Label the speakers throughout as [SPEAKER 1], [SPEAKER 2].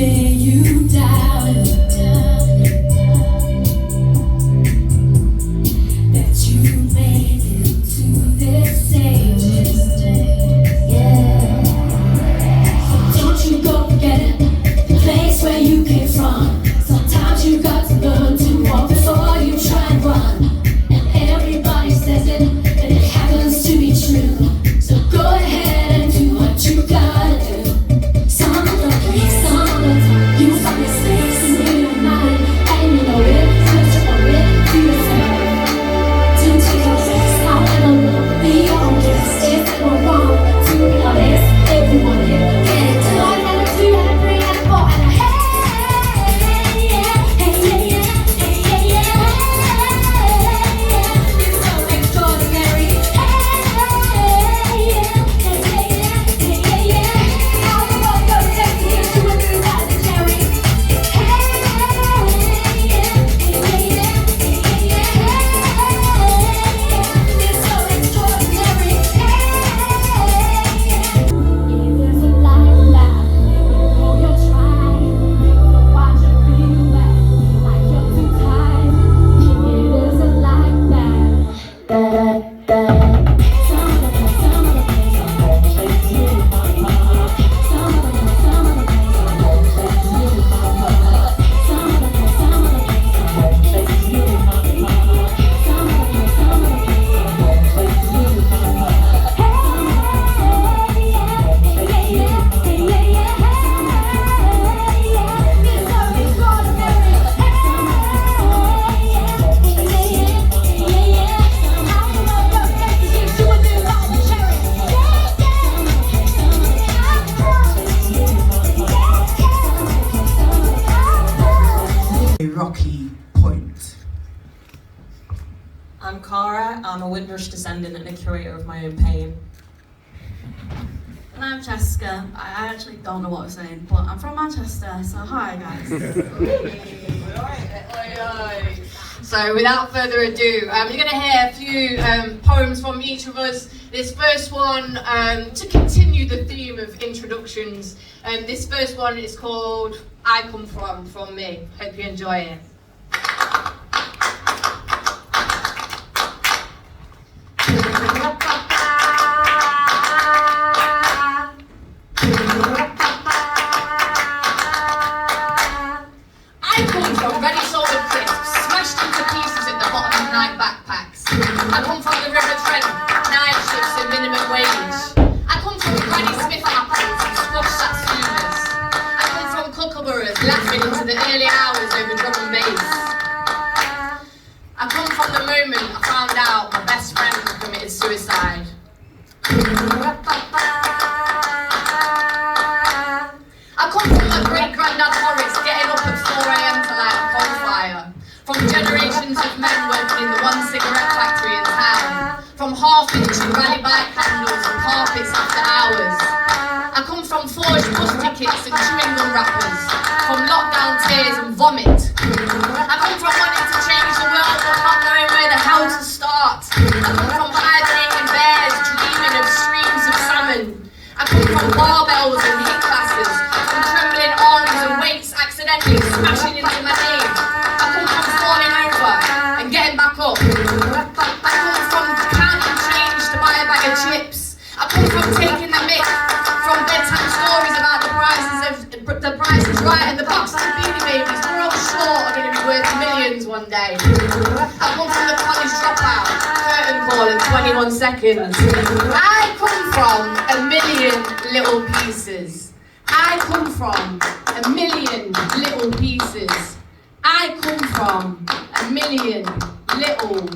[SPEAKER 1] lay you down, that you made it to this stage. Yeah. Don't you go forgetting the place where you came from. Sometimes you got to learn to walk before you try and run. And everybody says it, and it happens to be true. So go ahead and do what you gotta do. Some of the time you find mistakes in your mind, and you know it, cause you owe it to yourself. To take your face out and alone, be your own guest. If they were wrong, to be honest, everyone here get it done. And a two and a three and a four and a hey, yeah, hey, yeah, yeah, hey, yeah, yeah, hey, it's so extraordinary. Hey, yeah, hey, yeah, hey, yeah, yeah. How the world goes take to hit you and move out the cherry. Hey, yeah, hey, yeah, yeah, hey, yeah, yeah. It's so extraordinary. If there's a light that you know you're trying, watch it feel bad, like you're too tired. It isn't like that. Some of the things I'm gonna say, some of the things I'm gonna say, some of the things I'm gonna
[SPEAKER 2] Rocky Point.
[SPEAKER 3] I'm Cara, I'm a Windrush descendant and a curator of my own pain.
[SPEAKER 4] And I'm Jessica. I actually don't know what I'm saying, but I'm from Manchester, so hi guys. So without further ado, you're going to hear a few poems from each of us. This first one, to continue the theme of introductions, this first one is called I Come From Me. Hope you enjoy it. I come from ready shouldered crisps, smashed into pieces at the bottom of night backpacks. I come from the River Trent, night shifts and minimum wage. I come from Granny Smith apples and squash satsumas. I come from kookaburras, laughing into the early hours over drum and bass. I come from the moment I found out my best friend committed suicide. I come from my great-granddad Horace getting up at 4 AM to light a bonfire. From generations of men working in the one cigarette factory in town. From half-inch and rally bike handles and carpets after hours. I come from forged bus tickets and chewing gum wrappers. From lockdown tears and vomit. I come from wanting to change the world but not knowing where the hell to start. I come from hibernating bears dreaming of streams of salmon. I come from barbells and hit classes. From trembling arms and weights accidentally smashing into my name. I come from falling over and getting back up. I come from counting change to buy a bag of chips. I come from taking the mick from bedtime stories about the prices right and the box of Beanie Babies. We're all short are going to be worth millions one day. I come from the college dropout, curtain call in 21 seconds. I come from a million little pieces. I come from a million little pieces. I come from a million little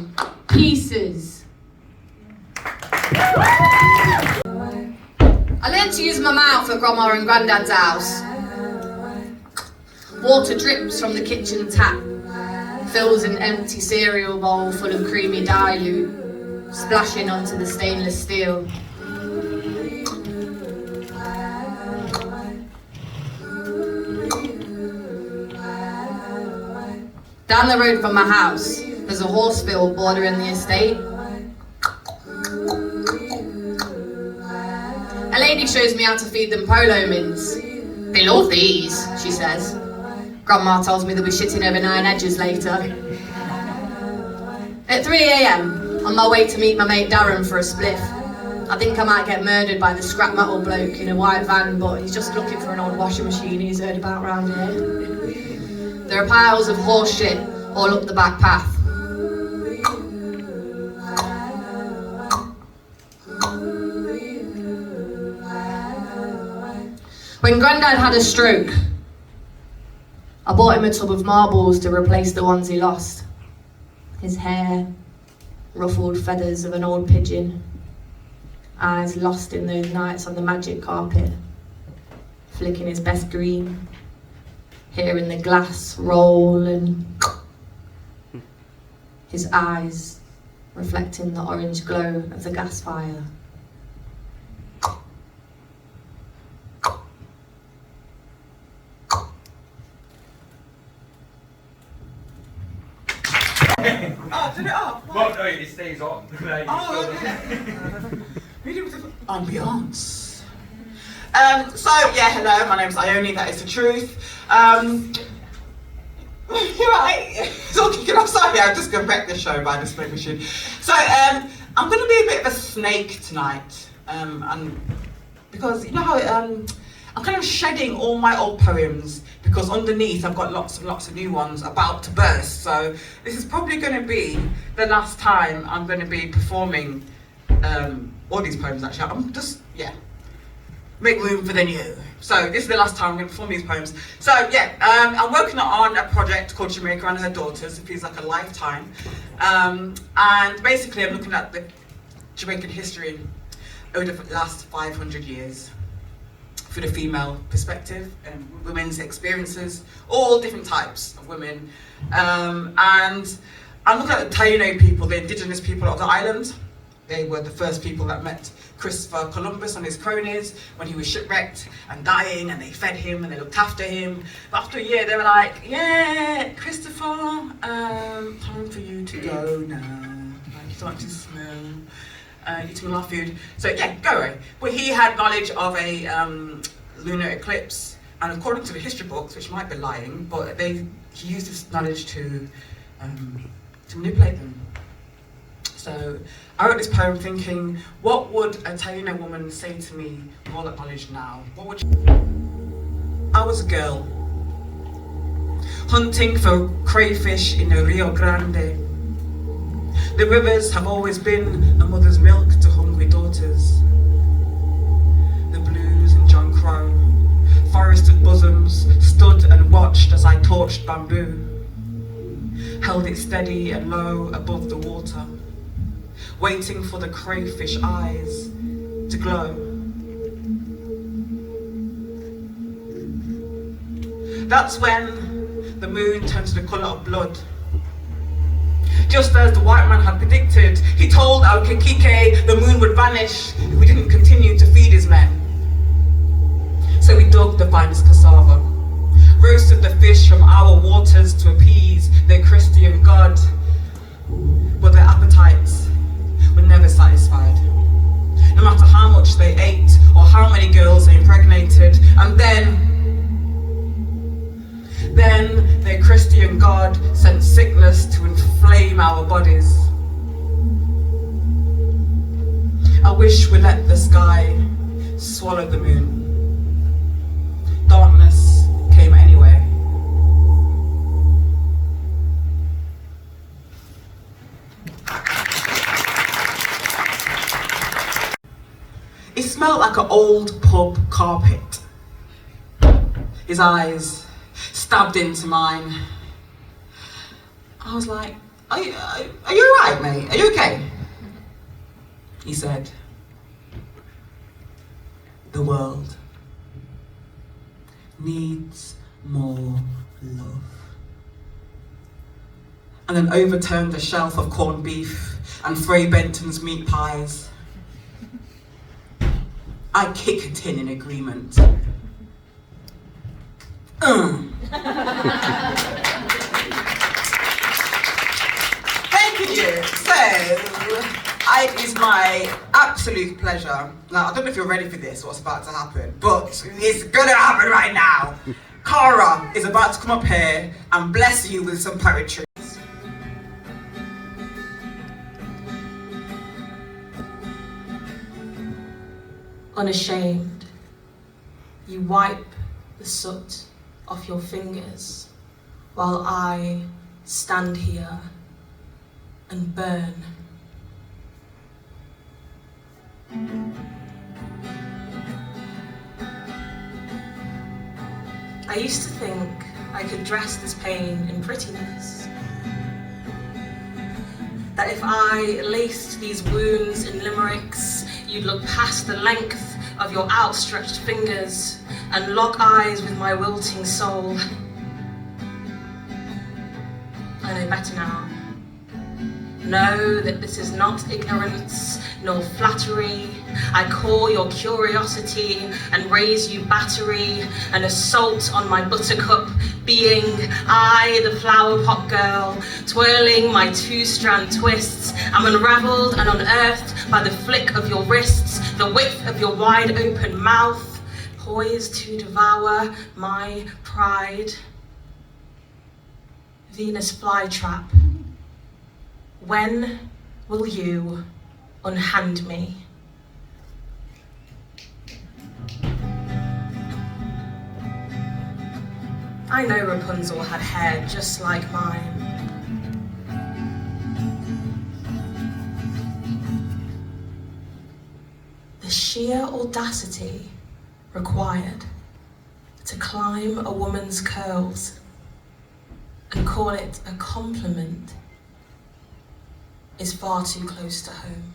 [SPEAKER 4] pieces. I learned to use my mouth at Grandma and Granddad's house. Water drips from the kitchen tap, fills an empty cereal bowl full of creamy dilute, splashing onto the stainless steel. Down the road from my house, there's a horse field bordering the estate. A lady shows me how to feed them polo mints. They love these, she says. Grandma tells me they'll be shitting over 9 edges later. At 3 a.m, on my way to meet my mate Darren for a spliff. I think I might get murdered by the scrap metal bloke in a white van, but he's just looking for an old washing machine he's heard about round here. There are piles of horse shit all up the back path. When Grandad had a stroke, I bought him a tub of marbles to replace the ones he lost. His hair, ruffled feathers of an old pigeon, eyes lost in those nights on the magic carpet, flicking his best green, hearing the glass roll and his eyes reflecting the orange glow of the gas fire.
[SPEAKER 2] Oh, turn it off.
[SPEAKER 5] Well, no, it stays on.
[SPEAKER 2] Oh, okay. Read it with the ambiance. So yeah, hello, my name's Ione, that is the truth. You're right. It's all kicking off. Sorry, I'm just gonna wreck the show by the smoke machine. So I'm gonna be a bit of a snake tonight. And because you know how I'm kind of shedding all my old poems because underneath I've got lots and lots of new ones about to burst. So this is probably going to be the last time I'm going to be performing all these poems actually. I'm just, yeah, make room for the new. So this is the last time I'm going to perform these poems. So yeah, I'm working on a project called Jamaica and Her Daughters. It feels like a lifetime. And basically I'm looking at the Jamaican history over the last 500 years. For the female perspective and women's experiences, all different types of women. And I'm looking at the Taino people, the indigenous people of the island. They were the first people that met Christopher Columbus and his cronies when he was shipwrecked and dying, and they fed him and they looked after him. But after a year, they were like, yeah, Christopher, time for you to go now. Like, you start to smell. Eating our food, so yeah, go away. But he had knowledge of a lunar eclipse, and according to the history books, which might be lying, but he used this knowledge to manipulate them. So I wrote this poem thinking, what would a Taino woman say to me with all that knowledge now? What would I was a girl, hunting for crayfish in the Rio Grande. The rivers have always been a mother's milk to hungry daughters. The blues and John Crow, forested bosoms, stood and watched as I torched bamboo, held it steady and low above the water, waiting for the crayfish eyes to glow. That's when the moon turned to the colour of blood. Just as the white man had predicted, he told our Kikike the moon would vanish if we didn't continue to feed his men. So we dug the finest cassava, roasted the fish from our waters to appease their Christian God. But their appetites were never satisfied, no matter how much they ate or how many girls they impregnated. And then their Christian God sent sickness to inflame our bodies. I wish we let the sky swallow the moon. Darkness came anyway. It smelled like an old pub carpet. His eyes stabbed into mine. I was like, are you alright, mate? Are you okay? He said, the world needs more love. And then overturned the shelf of corned beef and Frey Benton's meat pies. I kick a tin in agreement. Thank you. So, it is my absolute absolute pleasure. Now, I don't know if you're ready for this, what's about to happen, but it's gonna happen right now. Cara is about to come up here and bless you with some poetry.
[SPEAKER 3] Unashamed, you wipe the soot off your fingers while I stand here and burn. I used to think I could dress this pain in prettiness. That if I laced these wounds in limericks, you'd look past the length of your outstretched fingers and lock eyes with my wilting soul. I know better now. Know that this is not ignorance nor flattery. I call your curiosity and raise you battery, an assault on my buttercup being I, the flower pot girl, twirling my two-strand twists. I'm unraveled and unearthed by the flick of your wrists, the width of your wide open mouth, poised to devour my pride. Venus flytrap, when will you unhand me? I know Rapunzel had hair just like mine. The sheer audacity required to climb a woman's curls and call it a compliment is far too close to home.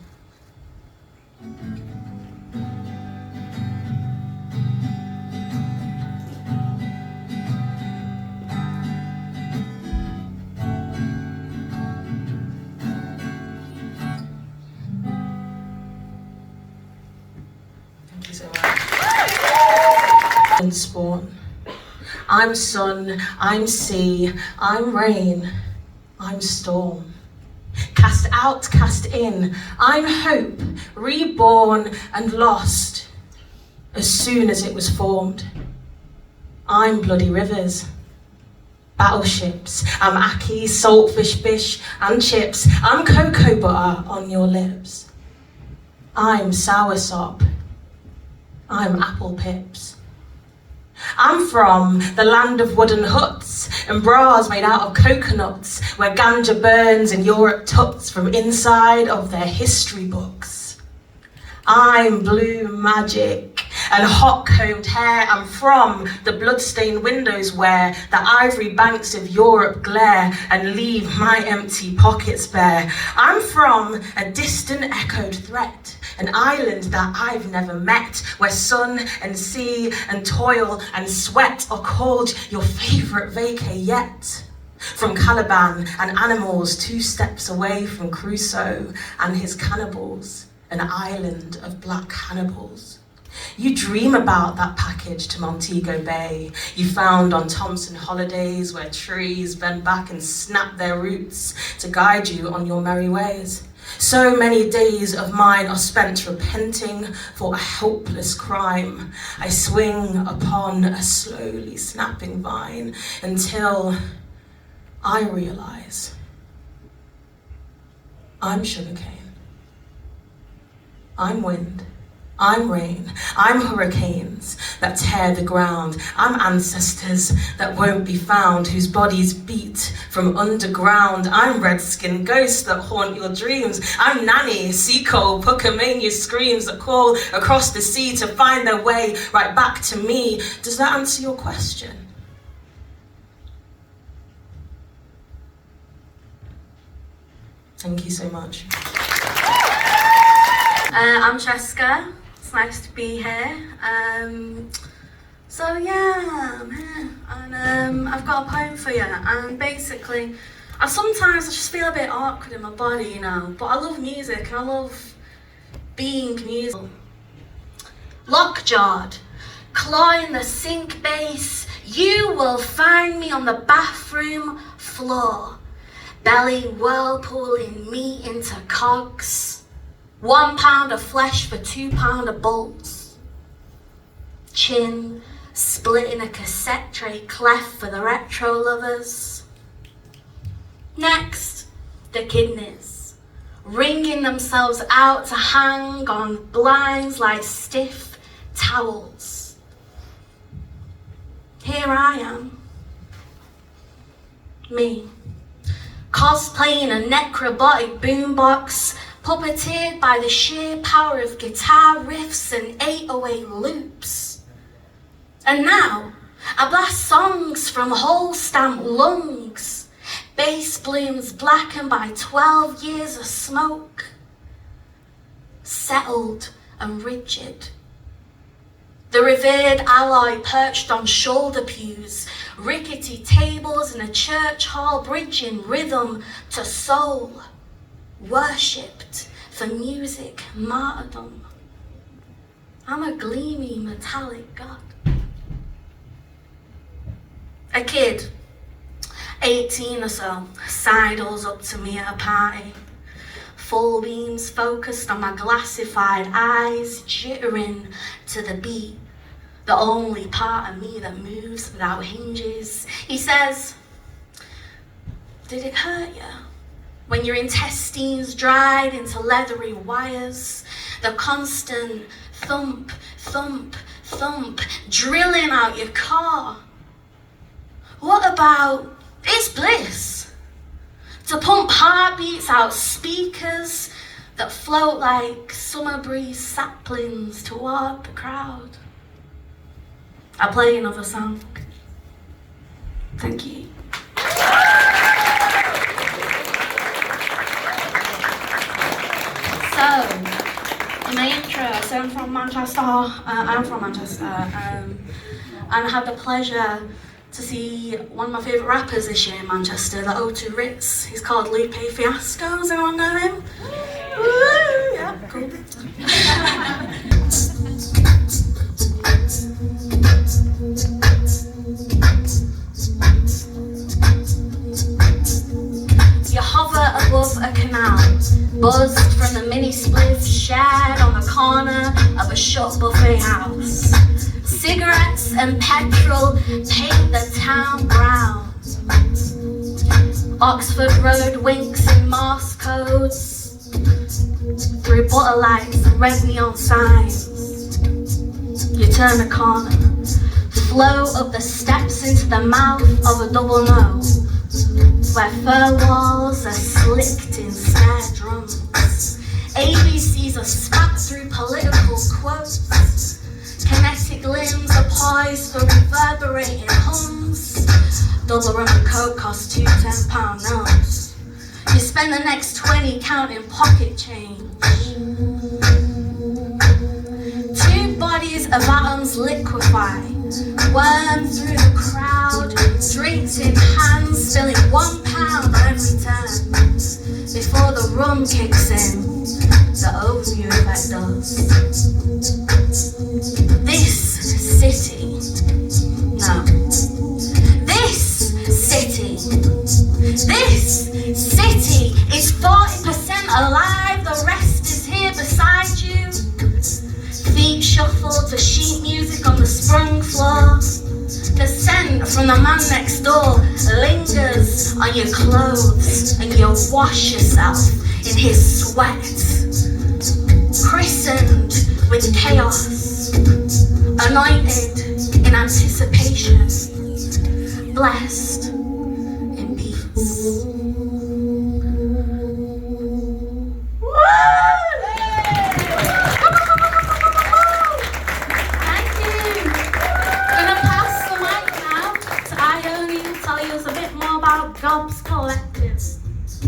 [SPEAKER 3] Thank you so much. And spawn. I'm sun, I'm sea, I'm rain, I'm storm. Cast out, cast in, I'm hope, reborn and lost as soon as it was formed. I'm bloody rivers, battleships, I'm ackee, saltfish, fish and chips, I'm cocoa butter on your lips. I'm soursop, I'm apple pips. I'm from the land of wooden huts and bras made out of coconuts, where ganja burns and Europe tuts from inside of their history books. I'm blue magic and hot-combed hair. I'm from the blood-stained windows where the ivory banks of Europe glare and leave my empty pockets bare. I'm from a distant echoed threat, an island that I've never met, where sun and sea and toil and sweat are called your favourite vacay yet. From Caliban and animals 2 steps away from Crusoe and his cannibals, an island of black Hannibals. You dream about that package to Montego Bay you found on Thompson holidays, where trees bend back and snap their roots to guide you on your merry ways. So many days of mine are spent repenting for a helpless crime. I swing upon a slowly snapping vine until I realize I'm sugarcane. I'm wind. I'm rain, I'm hurricanes that tear the ground. I'm ancestors that won't be found, whose bodies beat from underground. I'm red-skinned ghosts that haunt your dreams. I'm Nanny, Seacoal, Puckamania screams that call across the sea to find their way right back to me. Does that answer your question? Thank you so much.
[SPEAKER 5] I'm Cheska. It's nice to be here. So yeah, I'm here, and I've got a poem for you. And basically, sometimes I just feel a bit awkward in my body, you know. But I love music, and I love being musical. Lockjawed, clawing the sink base, you will find me on the bathroom floor, belly whirlpooling me into cogs. £1 of flesh for £2 of bolts. Chin split in a cassette tray cleft for the retro lovers. Next, the kidneys, wringing themselves out to hang on blinds like stiff towels. Here I am, me, cosplaying a necrobotic boombox, puppeteered by the sheer power of guitar riffs and 808 loops. And now, I blast songs from whole stamp lungs, bass blooms blackened by 12 years of smoke, settled and rigid. The revered alloy perched on shoulder pews, rickety tables in a church hall bridging rhythm to soul, worshipped for music martyrdom. I'm a gleamy metallic god. A kid, 18 or so, sidles up to me at a party. Full beams focused on my glassified eyes, jittering to the beat, the only part of me that moves without hinges. He says, "Did it hurt you? When your intestines dried into leathery wires, the constant thump, thump, thump, drilling out your core? What about it's bliss to pump heartbeats out speakers that float like summer breeze saplings toward the crowd?" I play another song. Thank you. So, in my intro, so I'm from Manchester. And I had the pleasure to see one of my favourite rappers this year in Manchester, the O2 Ritz. He's called Lupe Fiasco. Does anyone know him? Woo! Yeah, cool. You hover above a canal, buzzed from the mini spliffs shared on the corner of a shut buffet house. Cigarettes and petrol paint the town brown. Oxford Road winks in Morse codes through butter lights and red neon signs. You turn the corner, flow up the steps into the mouth of a double no, where fur walls are slicked in snare drums. ABCs are spat through political quotes. Kinetic limbs are poised for reverberating hums. Double rum and coke costs two £10 notes. You spend the next 20 counting pocket change. Two bodies of atoms liquefy, worm through the crowd, drinks in hands, spilling £1 on every turn. Before the rum kicks in, the overview effect does. This city, no. This city is 40% alive, the rest is here beside you. Feet shuffle to sheet music on the sprung floor. The scent from the man next door lingers on your clothes, and you wash yourself in his sweat. Christened with chaos, anointed in anticipation, blessed in peace. Thank you. Gonna pass the mic now to Ione to tell you a bit more about Gobs Collective.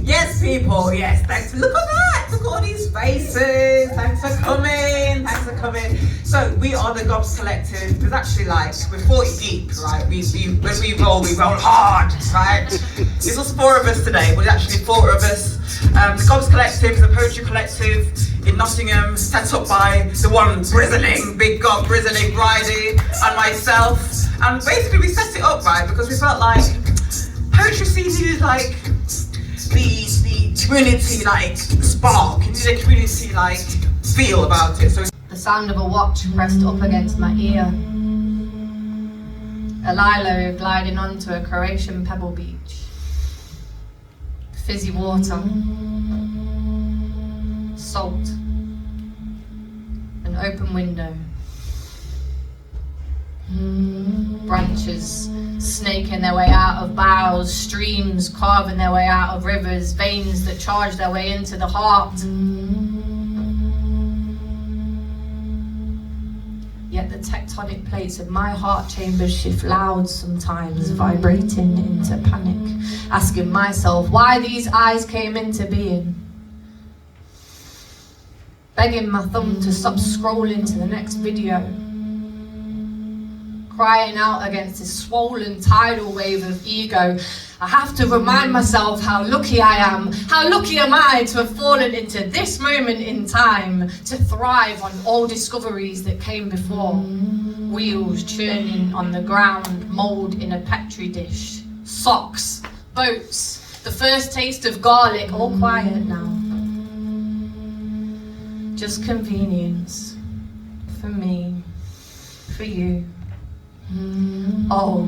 [SPEAKER 2] Yes, people, yes, thanks. Look at that, look at all these faces. Thanks for coming, So, we are the Gobs Collective. There's actually we're 40 deep, right? When we roll hard, right? It's just 4 of us today, but it's actually 4 of us. The Gobs Collective is a poetry collective in Nottingham, set up by the one brizzling, big gob brizzling Bridie and myself. And basically we set it up, right, because we felt like poetry scene needed the community like spark? Did the community like feel about it? So
[SPEAKER 4] The sound of a watch pressed up against my ear. A lilo gliding onto a Croatian pebble beach. Fizzy water. Salt. An open window. Branches snaking their way out of boughs, streams carving their way out of rivers, veins that charge their way into the heart. Yet the tectonic plates of my heart chambers shift loud sometimes, vibrating into panic, asking myself why these eyes came into being. Begging my thumb to stop scrolling to the next video. Crying out against this swollen tidal wave of ego. I have to remind myself how lucky I am. How lucky am I to have fallen into this moment in time, to thrive on all discoveries that came before. Wheels churning on the ground, mould in a petri dish. Socks, boats, the first taste of garlic, all quiet now. Just convenience. For me, for you. Oh,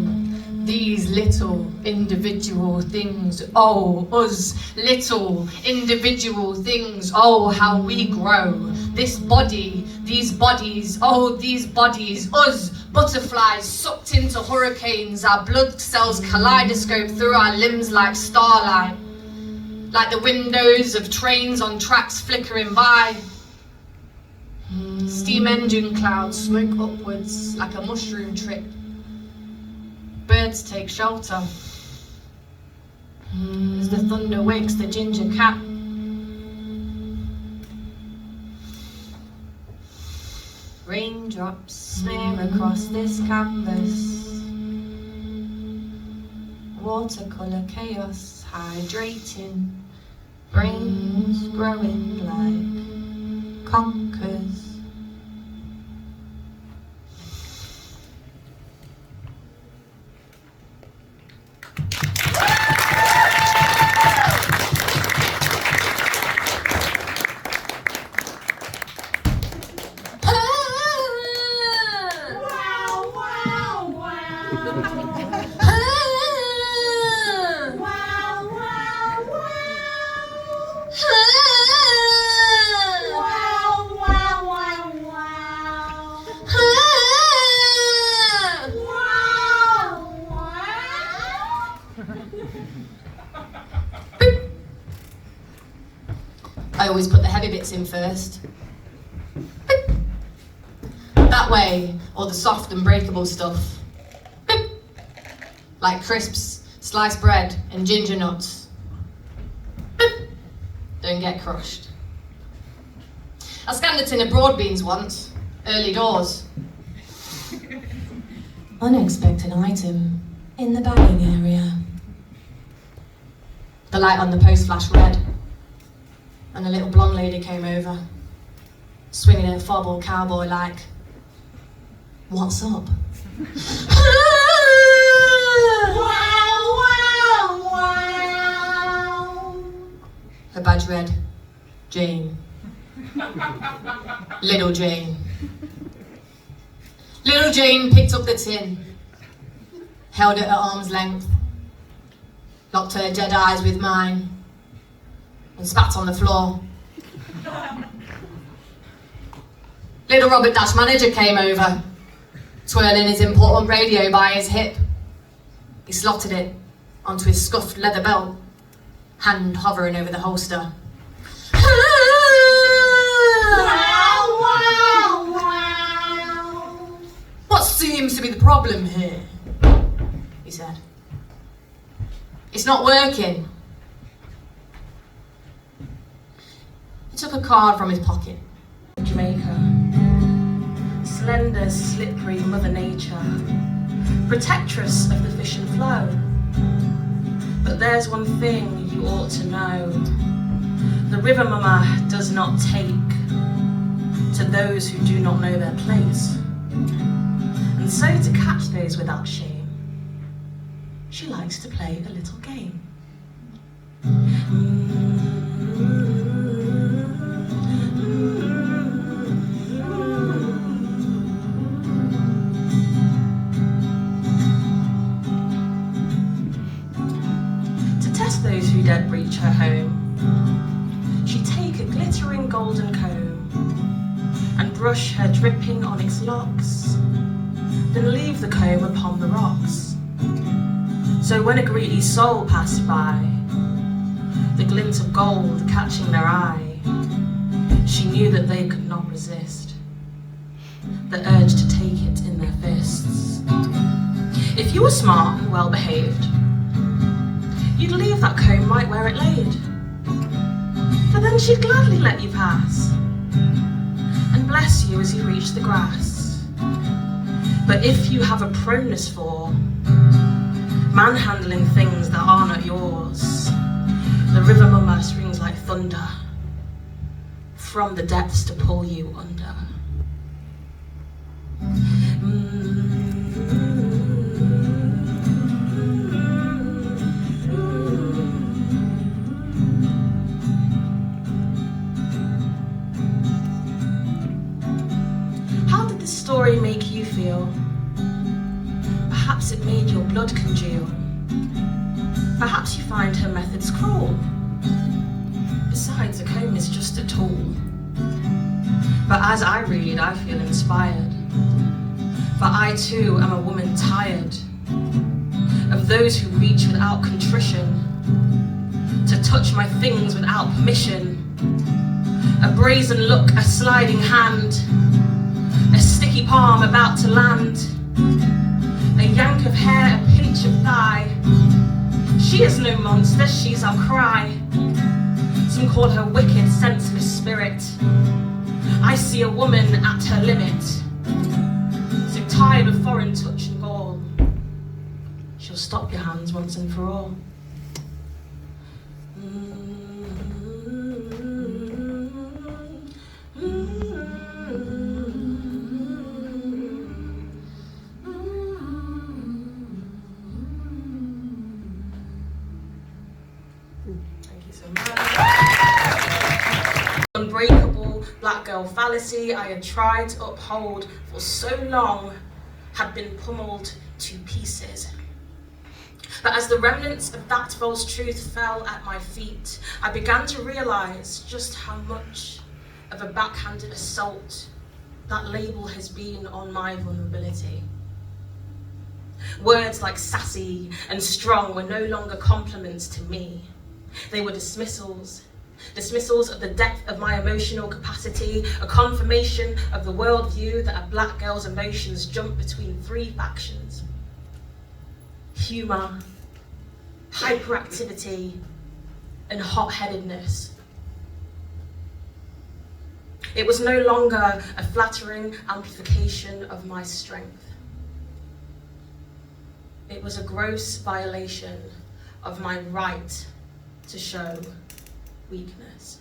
[SPEAKER 4] these little individual things. Oh, us little individual things. Oh, how we grow. This body, these bodies. Oh, these bodies. Us butterflies sucked into hurricanes. Our blood cells kaleidoscope through our limbs like starlight. Like the windows of trains on tracks flickering by. Steam engine clouds smoke upwards like a mushroom trip. Birds take shelter as the thunder wakes the ginger cat. Raindrops smear across this canvas. Watercolour chaos hydrating. Brains growing like conkers. I always put the heavy bits in first. That way, all the soft and breakable stuff, like crisps, sliced bread, and ginger nuts, don't get crushed. I scanned a tin of broad beans once, early doors. Unexpected item in the bagging area. The light on the post flashed red, and a little blonde lady came over, swinging a fob cowboy like, "What's up?" Her badge read, Jane. Little Jane. Little Jane picked up the tin, held it at arm's length, locked her dead eyes with mine, and spat on the floor. Little Robert Dash manager came over, twirling his important radio by his hip. He slotted it onto his scuffed leather belt, hand hovering over the holster. What seems to be the problem here? He said. It's not working. He took a card from his pocket. Jamaica. Slender, slippery Mother Nature. Protectress of the fish and flow. But there's one thing you ought to know. The river mama does not take to those who do not know their place. And so to catch those without shame, she likes to play a little game.
[SPEAKER 3] those who dared breach her home. She'd take a glittering golden comb and brush her dripping onyx locks, then leave the comb upon the rocks. So when a greedy soul passed by, the glint of gold catching their eye, she knew that they could not resist the urge to take it in their fists. If you were smart and well behaved, you'd leave that comb right where it laid. But then she'd gladly let you pass and bless you as you reach the grass. But if you have a proneness for manhandling things that are not yours, the river mama rings like thunder from the depths to pull you under. How did this story make you feel? Perhaps it made your blood congeal. Perhaps you find her methods cruel. Besides, a comb is just a tool. But as I read, I feel inspired. For I too am a woman tired of those who reach without contrition, to touch my things without permission. A brazen look, a sliding hand, a sticky palm about to land, a yank of hair, a pinch of thigh. She is no monster, she's our cry. Some call her wicked, senseless spirit. I see a woman at her limit, so tired of foreign touch and gall, she'll stop your hands once and for all. Thank you so much. Unbreakable black girl fallacy I had tried to uphold for so long had been pummeled to pieces. But as the remnants of that false truth fell at my feet, I began to realize just how much of a backhanded assault that label has been on my vulnerability. Words like sassy and strong were no longer compliments to me. They were dismissals of the depth of my emotional capacity, a confirmation of the worldview that a black girl's emotions jump between three factions: humour, hyperactivity, and hot-headedness. It was no longer a flattering amplification of my strength. It was a gross violation of my right to show weakness.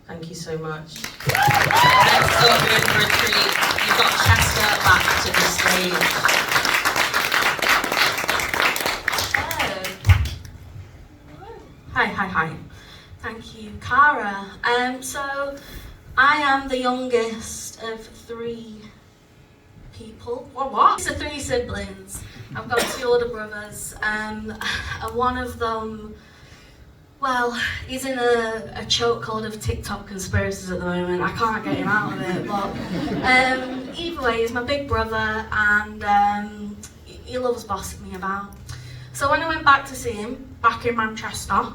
[SPEAKER 3] Thank you so much. Next up in for a treat, you've got Chester back to the stage.
[SPEAKER 5] Hi. Thank you, Cara. So I am the youngest of three people. What? So 3 siblings. I've got 2 older brothers, and one of them, well, he's in a chokehold of TikTok conspiracies at the moment. I can't get him out of it, but either way, he's my big brother, and he loves bossing me about. So when I went back to see him, back in Manchester,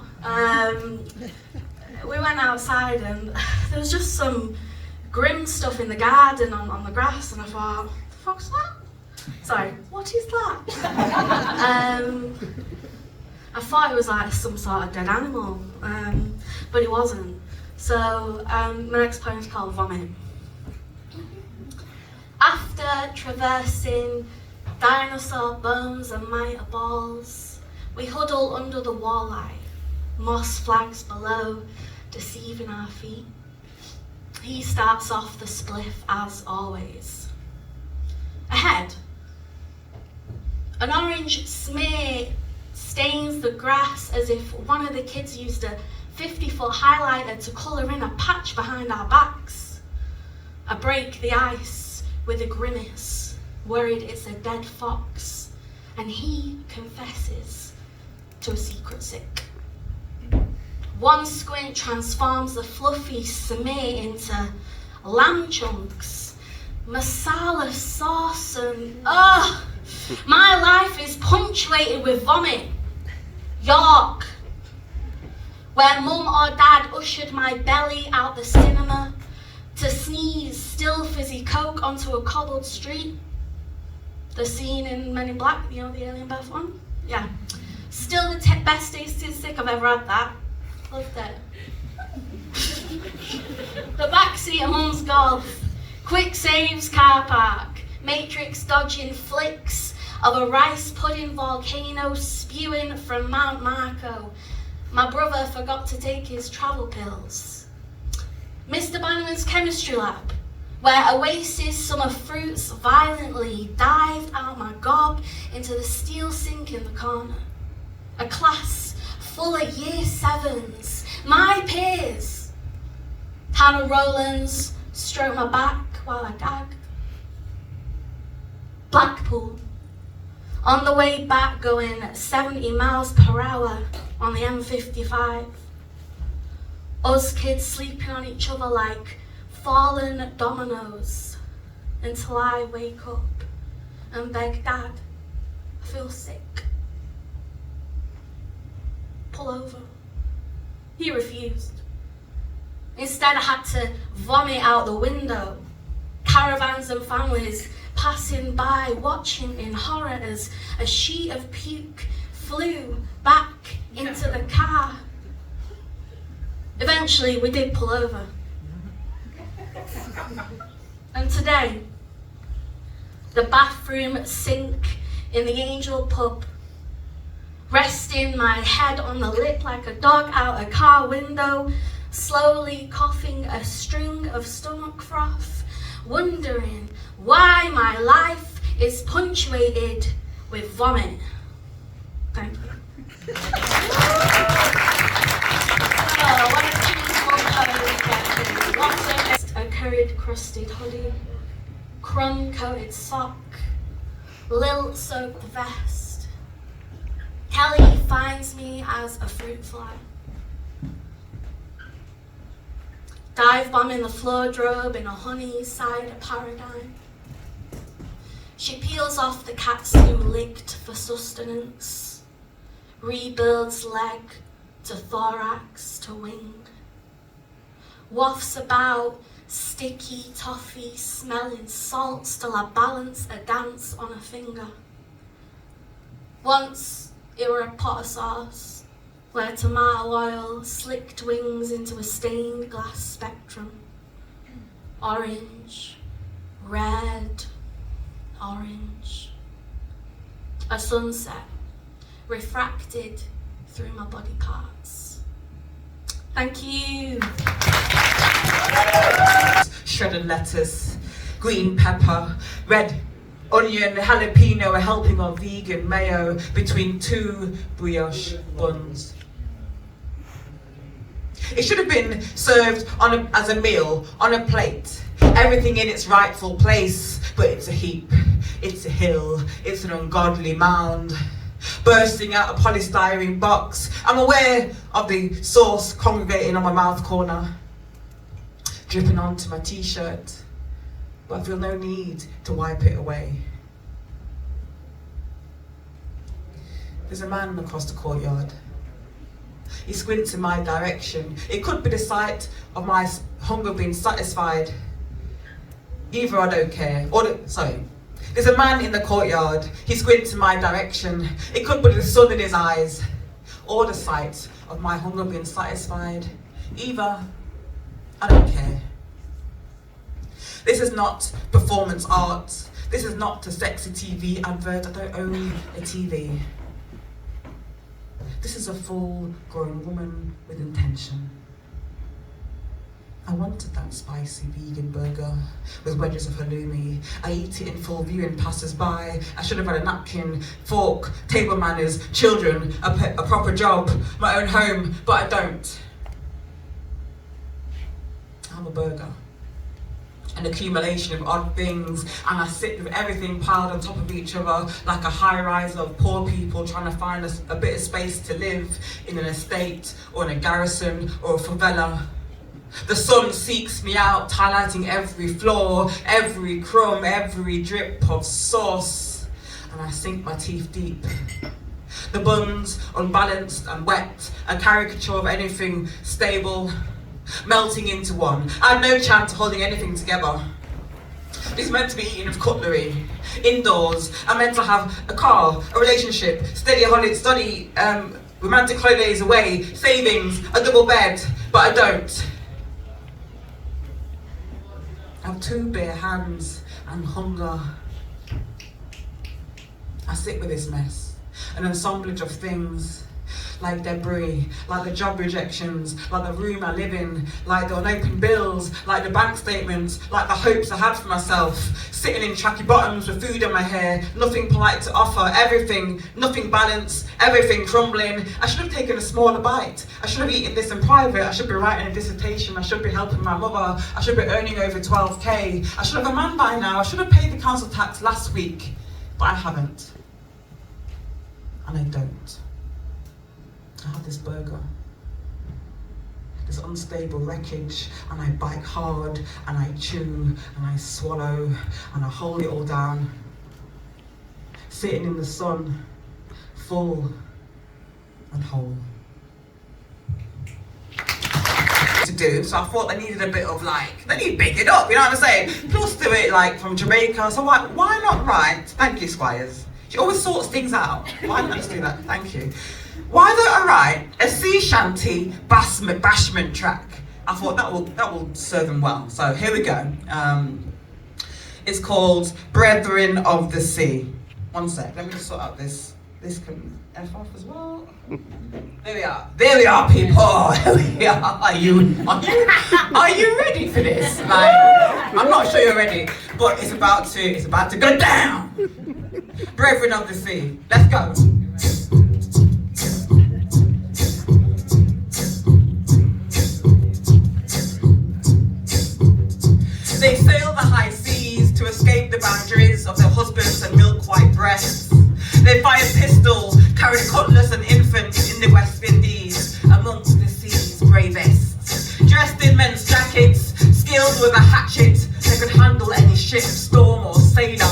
[SPEAKER 5] we went outside and there was just some grim stuff in the garden on the grass, and I thought, what the fuck's that? Sorry, what is that? I thought it was like some sort of dead animal, but it wasn't. So my next poem is called Vomit. After traversing dinosaur bones and miter balls, we huddle under the walleye, moss flags below, deceiving our feet. He starts off the spliff as always. Ahead, an orange smear stains the grass as if one of the kids used a 50-foot highlighter to colour in a patch behind our backs. I break the ice with a grimace, worried it's a dead fox, and he confesses to a secret sick. One squint transforms the fluffy smear into lamb chunks, masala sauce, and my life is punctuated with vomit. York, where mum or dad ushered my belly out the cinema to sneeze still fizzy coke onto a cobbled street. The scene in Men in Black, you know, the alien bath one? Yeah. Still the best tasting stick I've ever had, that. Loved it. The backseat of mum's golf, quick saves car park, Matrix dodging flicks of a rice pudding volcano spewing from Mount Marco. My brother forgot to take his travel pills. Mr. Bannerman's chemistry lab, where Oasis summer fruits violently dived out my gob into the steel sink in the corner. A class full of year sevens, my peers. Hannah Rowlands stroked my back while I gagged. Blackpool, on the way back going 70 miles per hour on the M55. Us kids sleeping on each other like fallen dominoes until I wake up and beg Dad, I feel sick. Pull over. He refused. Instead, I had to vomit out the window. Caravans and families passing by, watching in horror as a sheet of puke flew back into the car. Eventually, we did pull over. And today, the bathroom sink in the Angel pub, resting my head on the lip like a dog out a car window, slowly coughing a string of stomach froth, wondering why my life is punctuated with vomit. Thank you. A curried crusted hoodie, crumb coated sock, lilt soaked vest. Kelly finds me as a fruit fly. Dive bombing the floor drobe in a honey cider paradigm. She peels off the cat's new licked for sustenance, rebuilds leg to thorax to wing, wafts about sticky toffee smelling salts till I balance a dance on a finger. Once it were a pot of sauce, where tomato oil slicked wings into a stained glass spectrum. Orange, red, orange. A sunset refracted through my body parts. Thank you.
[SPEAKER 2] Shredded lettuce, green pepper, red onion, jalapeno, a helping of vegan mayo between two brioche buns. It should have been served as a meal on a plate, everything in its rightful place, but it's a heap, it's a hill, it's an ungodly mound. Bursting out a polystyrene box, I'm aware of the sauce congregating on my mouth corner, dripping onto my t-shirt, but I feel no need to wipe it away. There's a man across the courtyard. He squints in my direction. It could be the sight of my hunger being satisfied. Either I don't care. There's a man in the courtyard. He squints in my direction. It could be the sun in his eyes, or the sight of my hunger being satisfied. Either I don't care. This is not performance art. This is not a sexy TV advert. I don't own a TV. This is a full-grown woman with intention. I wanted that spicy vegan burger with wedges of halloumi. I eat it in full view and passers-by. I should have had a napkin, fork, table manners, children, a proper job, my own home, but I don't. I'm a burger. an accumulation of odd things, and I sit with everything piled on top of each other like a high rise of poor people trying to find a bit of space to live in an estate or in a garrison or a favela. The sun seeks me out, highlighting every flaw, every crumb, every drip of sauce, and I sink my teeth deep. The buns, unbalanced and wet, a caricature of anything stable, melting into one. I had no chance of holding anything together. It's meant to be eaten with cutlery, indoors. I'm meant to have a car, a relationship, study, romantic holidays away, savings, a double bed, but I don't. I have 2 bare hands and hunger. I sit with this mess, an assemblage of things, like debris, like the job rejections, like the room I live in, like the unopened bills, like the bank statements, like the hopes I had for myself, sitting in tracky bottoms with food in my hair, nothing polite to offer, everything, nothing balanced, everything crumbling. I should have taken a smaller bite. I should have eaten this in private. I should be writing a dissertation. I should be helping my mother. I should be earning over 12k. I should have a man by now. I should have paid the council tax last week, but I haven't. And I don't. I have this burger, this unstable wreckage, and I bite hard, and I chew, and I swallow, and I hold it all down, sitting in the sun, full and whole. To do, so I thought they needed a bit of they need to big it up, you know what I'm saying? Plus do it from Jamaica, so why not write, thank you Squires, she always sorts things out, why not just do that, thank you. Why don't I write a sea shanty bashment track? I thought that will serve them well. So here we go. It's called Brethren of the Sea. One sec, let me just sort out this. This can F off as well. There we are. There we are, people. There we are. Are you ready for this? I'm not sure you're ready, but it's about to go down. Brethren of the Sea. Let's go. They sail the high seas to escape the boundaries of their husbands and milk-white breasts. They fired pistols, carried cutlass and infants in the West Indies, amongst the sea's bravest. Dressed in men's jackets, skilled with a hatchet, they could handle any ship, storm or sailor.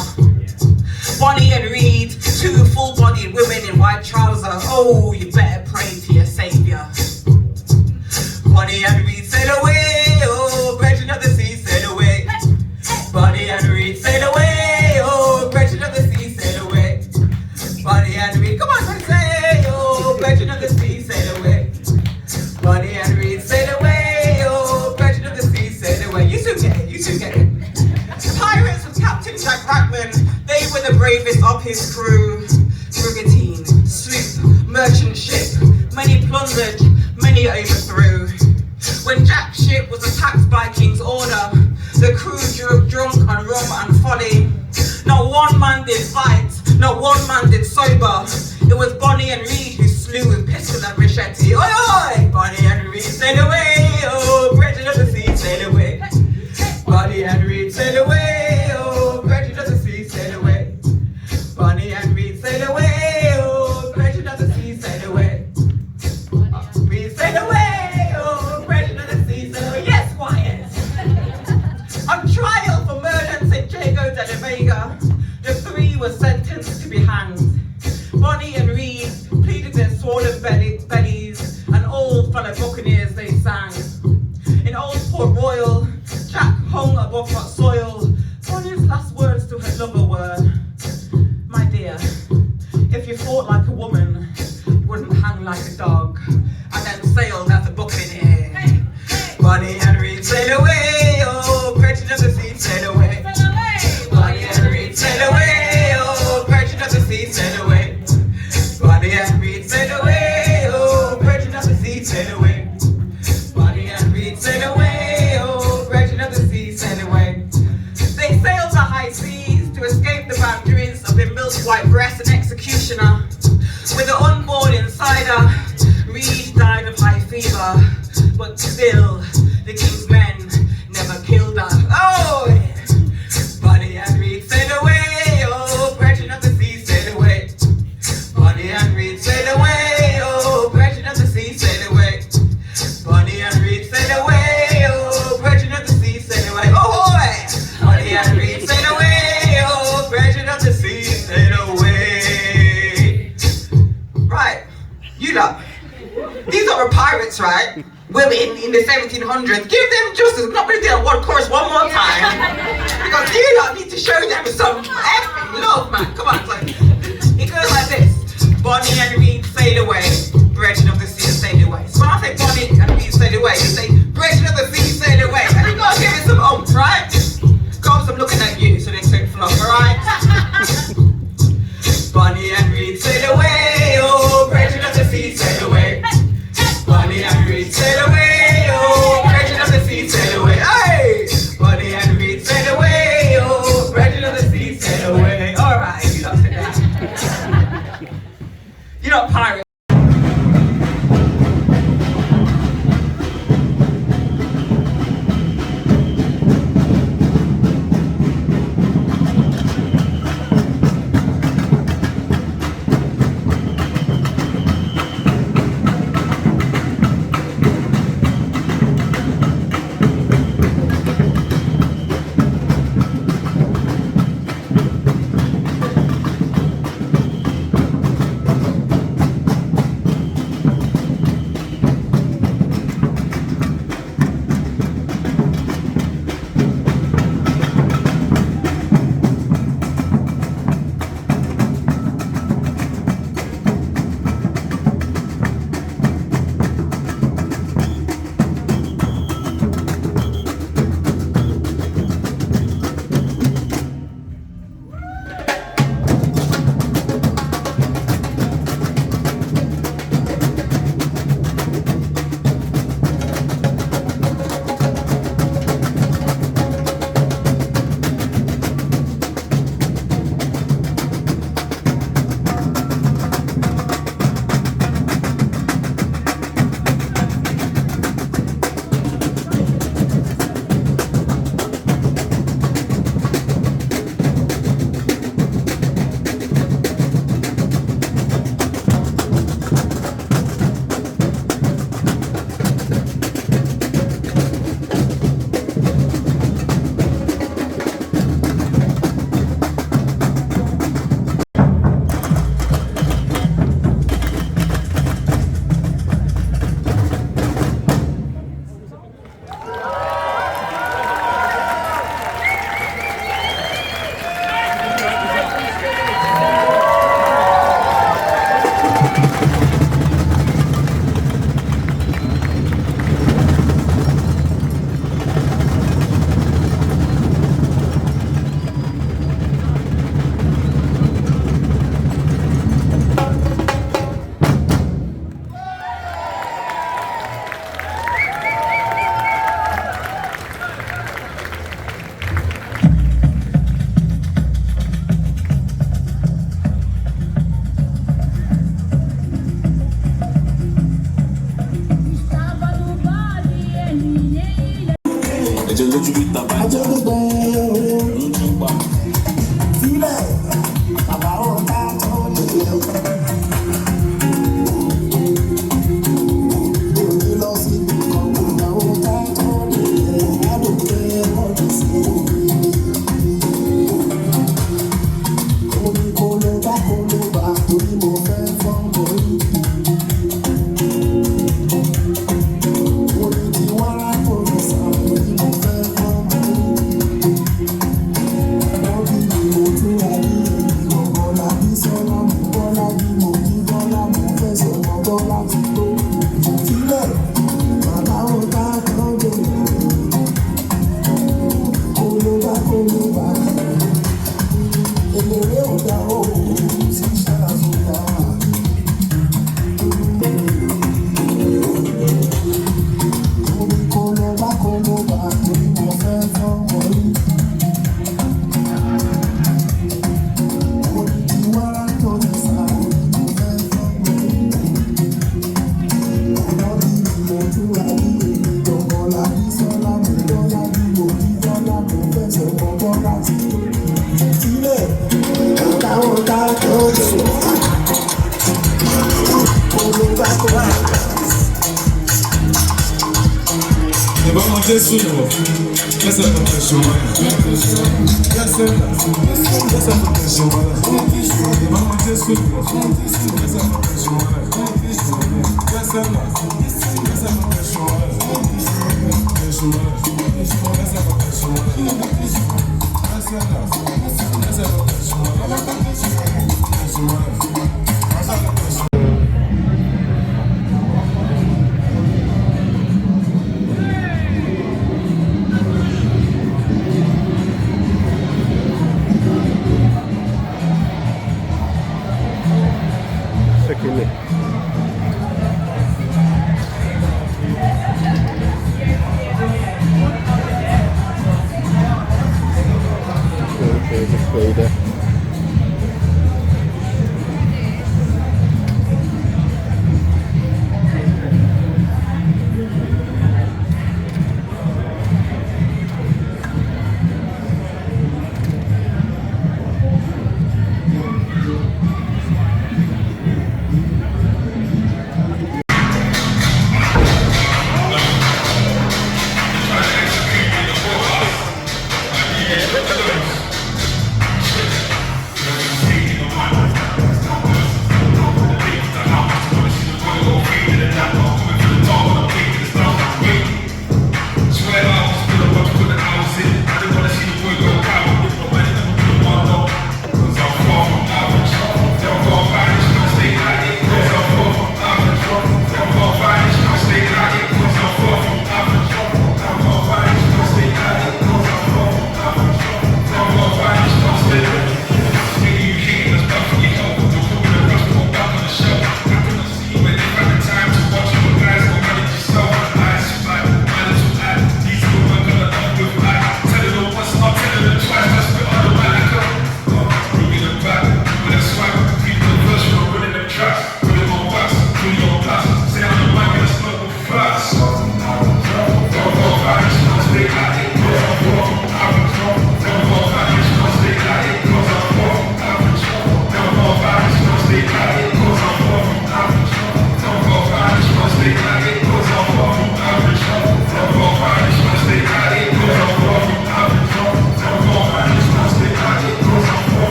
[SPEAKER 2] Bonnie and Reed, 2 full-bodied women in white trousers. Oh, you better pray to your saviour. Bonnie and Reed sail away, oh, brethren of the sea, sail away. Bonnie and Reed sail away, oh, brethren of the sea, sail away. Bonnie and Reed, come on, say, oh, brethren of the sea, sail away. Bonnie and Reed sail away, oh, brethren of the sea, sail away. You soon get it. Pirates with Captain Jack Rackman, they were the bravest of his crew. Brigantine, sloop, merchant ship, many plundered, many overthrew. When Jack's ship was attacked by King's order, the crew drunk on rum and folly. Not one man did fight, not one man did sober. It was Bonnie and Reed who slew with pistol and machete. Oi, oi! Bonnie and Reed sail away, oh, brethren of the sea, sail away. Bonnie and Reed sail away, oh, brethren of the sea, sail away. Bonnie and Reed sail away, oh, brethren of the sea, sail away. Reed sail away, oh, brethren of the sea, sail away. Yes, quiet. On trial for murder in St. Jago de la Vega, the 3 were sentenced to be hanged. Bonnie and Reed pleaded their swollen bellies, and all fellow buccaneers they sang. In old Port Royal, Jack hung above hot soil. Bonnie's last words to her lover were, my dear, if you fought like a woman, you wouldn't hang like a dog, and then sailed as a buccaneer. Bonnie and Reed sail away, oh, brethren of the sea, sail away. Bonnie and Reed sail away, oh, brethren of the sea, sail away. Bonnie and Reed sail away, oh, brethren of the sea, sail away. Bonnie and Reed sail away, oh, brethren of the sea, sail away. They sailed the high seas to escape the boundaries of the milk-white breast and executioner. With the unborn insider, women in the 1700s. Give them justice. I'm not going to do that one chorus one more time. Because you lot need to show them some effing love, man. Come on. So it goes like this. Bonnie and Reed sail away. Brethren of the sea sail away. So when I say Bonnie and Reed sail away, you say Brethren of the sea sail away. And you got to give it some oomph, right? Comes, I'm looking at you, so they say flop, alright? Bonnie and Reed sail away, oh, Brethren of the sea sail away. Bonnie and Reed sail away, oh, Brethren of the sea sail away. Hey! Bonnie and Reed sail away, oh, Brethren of the sea sail away. Alright, you don't say that. You're not pirates.
[SPEAKER 6] Jésù wọ̀ lẹ́sẹ̀ tó fẹ́ ṣọwọ́ lẹ́sẹ̀ lẹ́sẹ̀ tó fẹ́ ṣọwọ́ ìbámu Jésù wọ̀ lẹ́sẹ̀ tó fẹ́ ṣọwọ́ lẹ́sẹ̀ lẹ́sẹ̀ tó fẹ́ ṣọwọ́.
[SPEAKER 7] work, isn't it? Okay, just play there.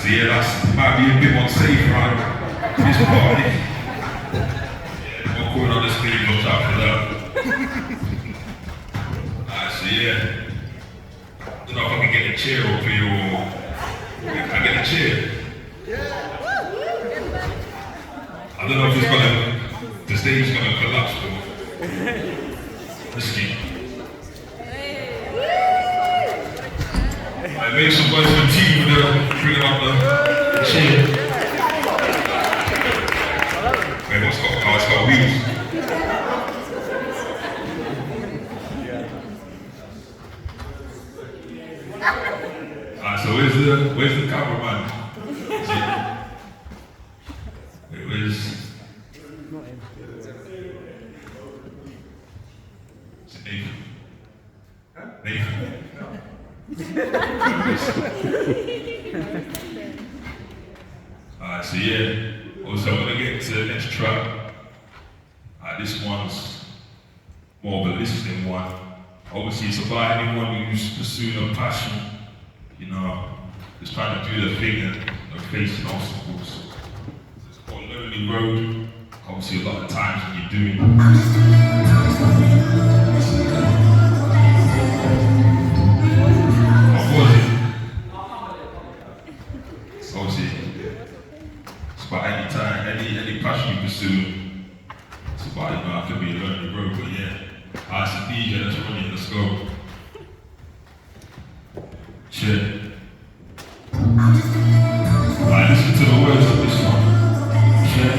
[SPEAKER 8] So yeah, that might be a bit unsafe, right? This party. Yeah, I'm going on the stage, watch out for that. Alright, so yeah. I don't know if I can get a chair up here or... Can I get a chair? I don't know if it's gonna... The stage is gonna collapse, but... Let's see. I made some boys for tea with them, bringing up the chair. Wait, what's got? Oh, it's got wheels. Alright, so where's the cameraman? Wait, where's... Is it Nathan? Nathan? Alright, so yeah, also I'm gonna get to the next track. This one's more of a listening one. Obviously it's about anyone who's pursuing a passion, you know, just trying to do the thing and facing obstacles. So it's called Lonely Road. Obviously a lot of times when you're doing it's about any time, any passion you pursue. It's about, you know, I could be a lonely road, but yeah. It's a DJ that's running, let's go. Shit. Alright, listen to the words of this one. Shit.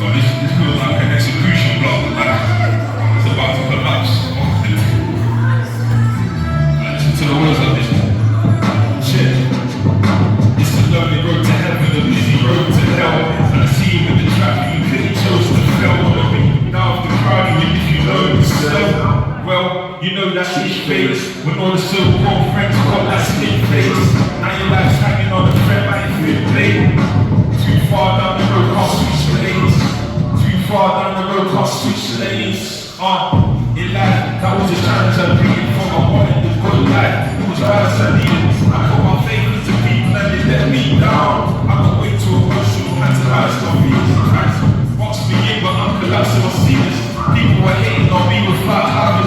[SPEAKER 8] Oh, this feels like an execution block, like it's about to collapse. To the words of this shit. It's a lonely road to heaven, a busy road to hell. And I see you with the traffic, you clearly chose to fail. Now if the crowd, even if you know yourself, well, you know that shit fades. When all the so-called friends got that split face. Now your life's hanging on a thread like a fit blade. Too far down the road, can't switch lanes. Too far down the road, can't switch lanes. In life, that was a challenge I bring from my wanted the good life. It was violence I needed. I put my faith into people and they let me down. I got way too emotional, had to hide some feelings. Box me in, but I'm collapsing on ceilings. People were hating on me without having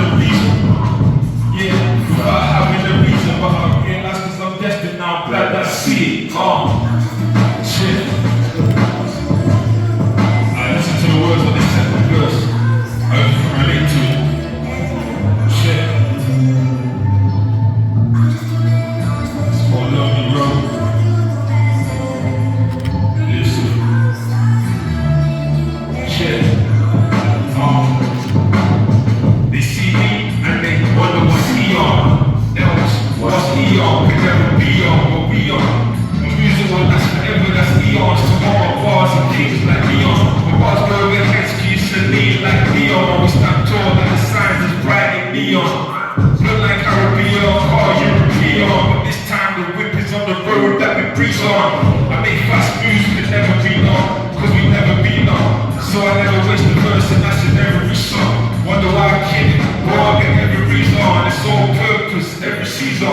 [SPEAKER 8] sole purpose every season.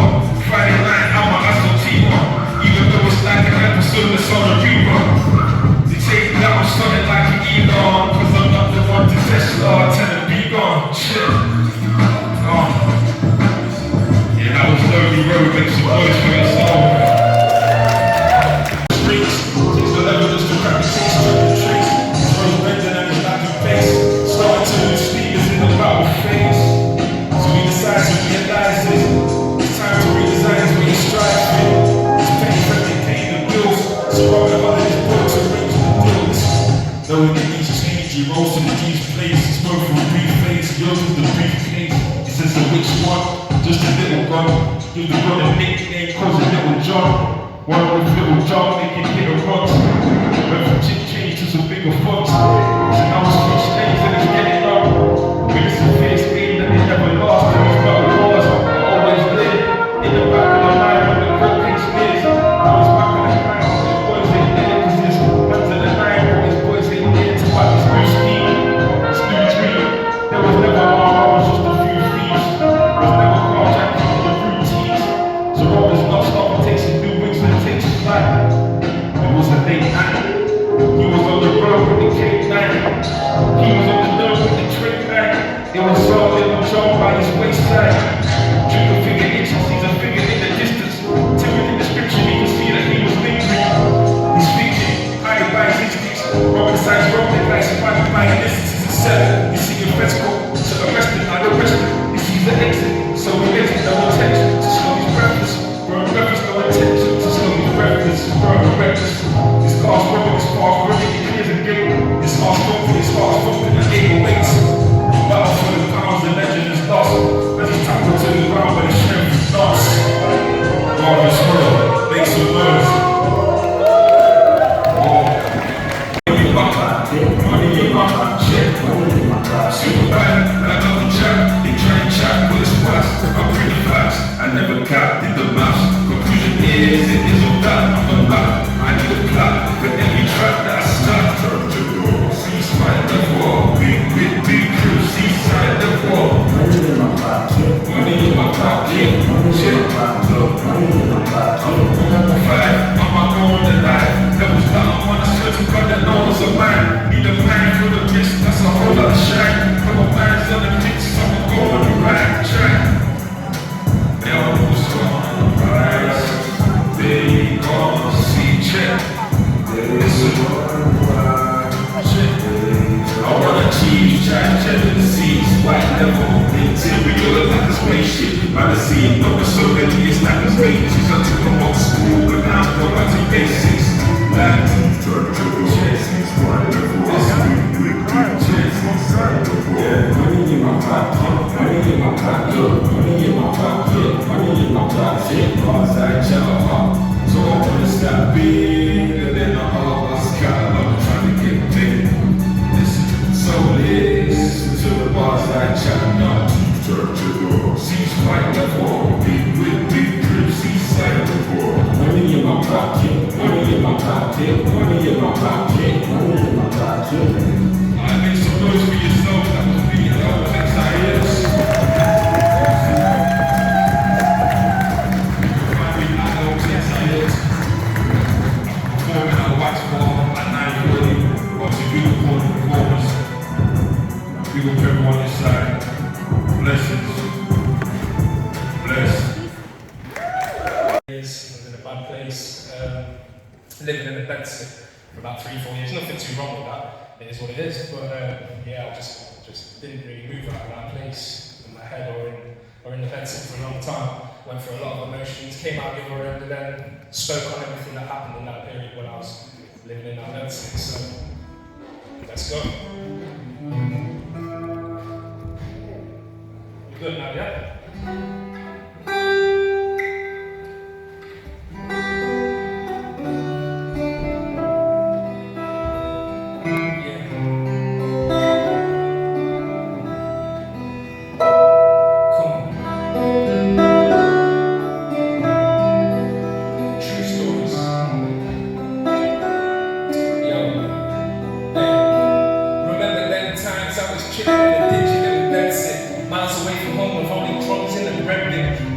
[SPEAKER 8] Friday night, I'm an Aston even though it's like an episode that's on a rerun. They take that I'm stunning like an Elon, cause I'm not the one to Tesla, tell them be gone. Shit. Yeah, that was lonely road, make some noise for your soul. Streets, takes the evidence to crack the taste of the trees. Throws bending and his back in face. Starting to lose speakers in the battle phase. So he decides to realize it. It's time to redesign what he strives for. He's paying for the paying the bills. So Robin Hood his books arrange the deals. Knowing it needs change, he rolls to the G's place. He spoke for a brief face, he opens the briefcase. He says, so which one? Just a little gun. Give the gun a nickname, calls it Little John. One with Little John, making hit and runs. Went from chip change to some bigger funds. So now it's switch lanes and it's getting up. When it's a face game that they never lost. And these metal bars are always lit. In the back of the line when the cocaine sneers. Now he's back in the crime, his boys ain't there. Cause his hands in the line, but his boys ain't there to fight this new scheme. This new dream. There was never armor, it was just a few thieves. There was never carjacking on the routines. So Robert's not stopping, takes a new wings and takes a flight. It was a late night. He was on the road with the K9. He was on the road with the trick night. It was all Little John by his wayside. Trigger finger itches, sees a figure in the distance. Timid in description, he can see that he was lingering. He's thinking, hiding by his instincts. Robin decides rolling like surviving by an instance is a set. You see your fence go, so arrested, not arrested. He sees the exit, so he exit, no intention to slow his breathless. Burn breathless, no intention to slow his breathless. Burn reckless. His car's running, his car's running, he clears a gate. His heart's thumping, his heart's thumping, and Abel waits. Battle for the pounds, the legend is lost. As he's tackled to the ground, but his strength is lost. God is world, make some noise. Money in my pocket, Superman, like Uncle Jack. They try and chat, but it's fast. I'm pretty fast. I never cap, did the maths. Conclusion is, it isn't that. I'm a man, I need a clap. For every track that I start, ceasefire the war. Big crew, ceasefire the war. Money in my pocket, shit. I'm not going to lie. There was nothing on a certain brother, no one's a man. Need a man for the wrist, that's a whole lot of shine. Couple bands on the pitch, so I'm going on the right track. Elbows on the rise, they gon' see check. This is I wanna cheese, cheddar the seeds, white level, interior like a spaceship. By the sea, no, it's so many, it's like a range. I took them off school, but now I'm going back to basics. Like, money in my pocket, money in my pocket, money in my pocket, money in my pocket. Cause I jump, so I wanna stop bigger than a horse cow. I'm trying to get big. So listen to the bars I chant up. Ceasefire the war, big drip, ceasefire the war. Money in my pocket, money in my pocket, money in my pocket, money in my pocket. I make some noise for yourself, that was me, that was XIS. Find me at those XIS. Performing at Whitehall at 9:40, watching beautiful performance. We hope everyone inside. Blessings. Bless.
[SPEAKER 9] I was in a bad place, living in a bedsit for about 3-4 years. Nothing too wrong with that. It is what it is. But yeah, I just didn't really move out of that place in my head or in the bedsit for a long time. Went through a lot of emotions, came out the other end, and then spoke on everything that happened in that period when I was living in that bedsit. So let's go. Good now, yeah? Chilling in the ditch, you never that's it. Miles away from home with only crumbs in the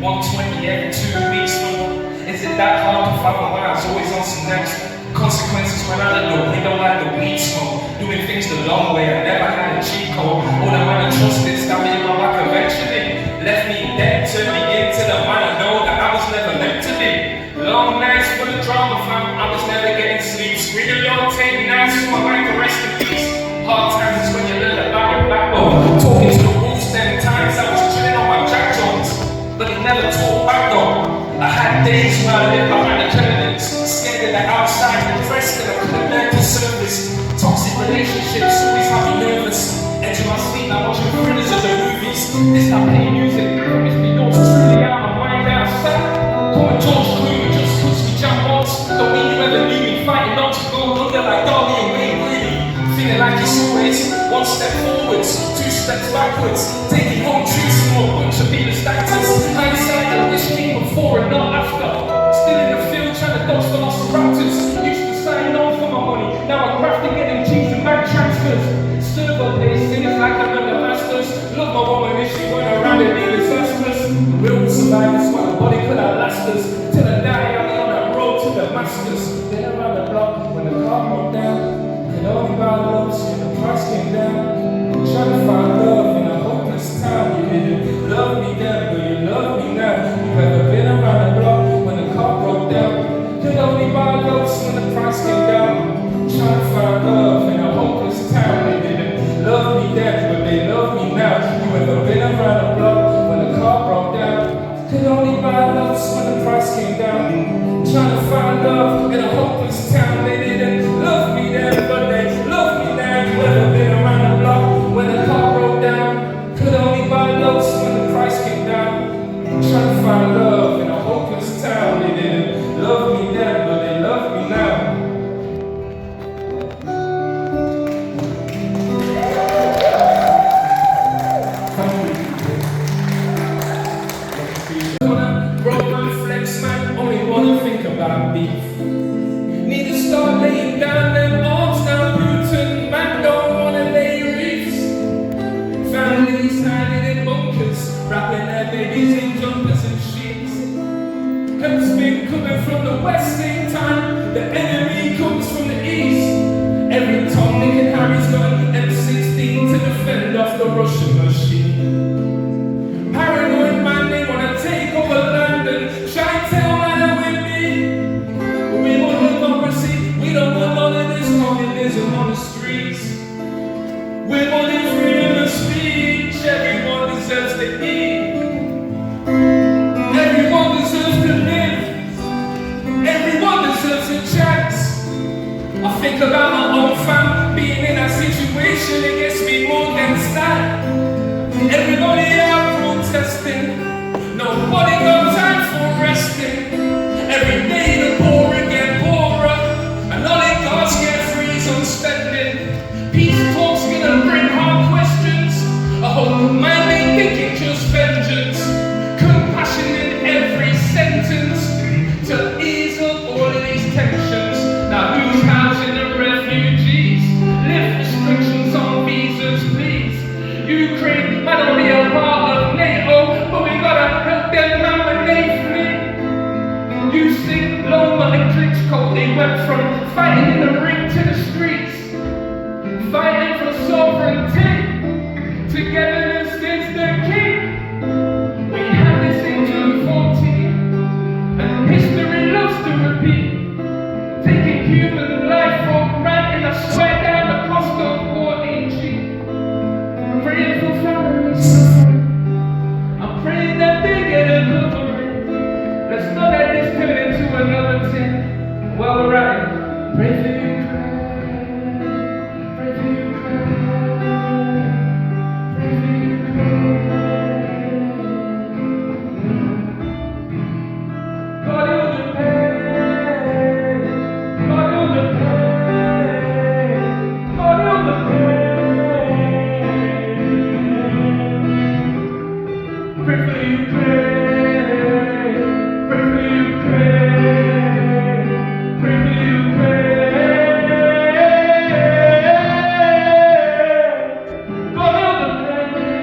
[SPEAKER 9] 120 every 2 weeks, man. Is it that hard to fathom why I was always on some next consequences when I let the window like the weed smoke? Doing things the long way, I never had a cheat code. All the man I trusted stabbed me in my back eventually. Left me dead, turned me into the man I know that I was never meant to be. Long nights full of drama, fam, I was never getting sleep. Screaming Lord, take nights for my mind to rest in peace. Hard times is when you learn about your backbone. Talking to the wolves, them times I was chilling on my Jack Jones, but it never talked back though. I had days where I lived behind the curtains, scared of the outside, depressed that I couldn't learn to service. Toxic relationships always have me nervous. Edge of my seat, I'm watching thrillers of the movies. This that pain music, promise me yours truly out of mind outside. Call it George Clooney just cause we jam once. Don't mean you ever knew me, fighting not to go under like Darby and Wayne Rooney. Feeling like it's always one step forwards, 2 steps backwards. Taking home truths from a bunch of Peter Stactors. Hindsight, I wish came before and not after. Still in the field trying to dodge velociraptors. Used to sign on for my money, now I'm crafting getting cheese and bank transfers. Server based things like I'm under masters. Love my woman if she went around and be disastrous. We'll survive this while the body could outlast us. Till I die, I'll be on that road to the masters. Then around the block when the car broke down. Could only buy love when the price came down. Trying to find love in a hopeless town. You didn't love me then, but you love me now. You ever been around the block when the car broke down? Could only buy love when the price came down. Trying to find love in a hopeless town. They didn't love me then, but they love me now. You ever been around the block when the car broke down? Could only buy love when the price came down. Trying to find love in a hopeless town. They didn't love me then, but they love me now. You ever been around the block when the car broke down? Could only buy love when the price came down. Trying to find love in a hopeless town. They didn't love me then, but they love me now. Man, only wanna think about beef. Need to start laying down them arms now. Putin man don't wanna lay reefs. Families hiding in bunkers, wrapping their babies in jumpers and sheets. Help's been coming from the west in time. The enemy comes from the east. Every Tom, Nick and Harry's got an M16 to defend off the Russian machine. Paranoid man, they wanna take over London. Try and tell man they're with me. But we want democracy. We don't want none of this communism on the streets. We want freedom of speech. Everyone deserves to eat. Everyone deserves to live. Everyone deserves a chance. I think about my own fam being in that situation. It gets me more than sad. Everybody out protesting. Nobody got time for resting. Every day the poorer get poorer, and oligarchs get freeze on spending. Peace talks gonna bring hard questions. I hope man ain't thinking just vengeance. Compassion in every sentence to ease up all of these tensions. Now who's housing the refugees? Lift restrictions on visas, please. Ukraine might not be a part of NATO, but we gotta help them now when they flee. You sing Loma and Klitschko, they went from fighting in the ring to the streets, fighting for sovereignty, togetherness against the king. We had this in 214, and history loves to repeat. Taking human life for granted, I swear down the cost of war ain't cheap. Praying for families suffering. I'm praying that they get a covering. Let's not let this turn into another thing. While we're at it, pray for Ukraine. Pray for Ukraine. Pray for Ukraine. God heal the pain. God heal the pain. God heal the pain. Pray for Ukraine, pray for Ukraine, pray for Ukraine. God heal the pain.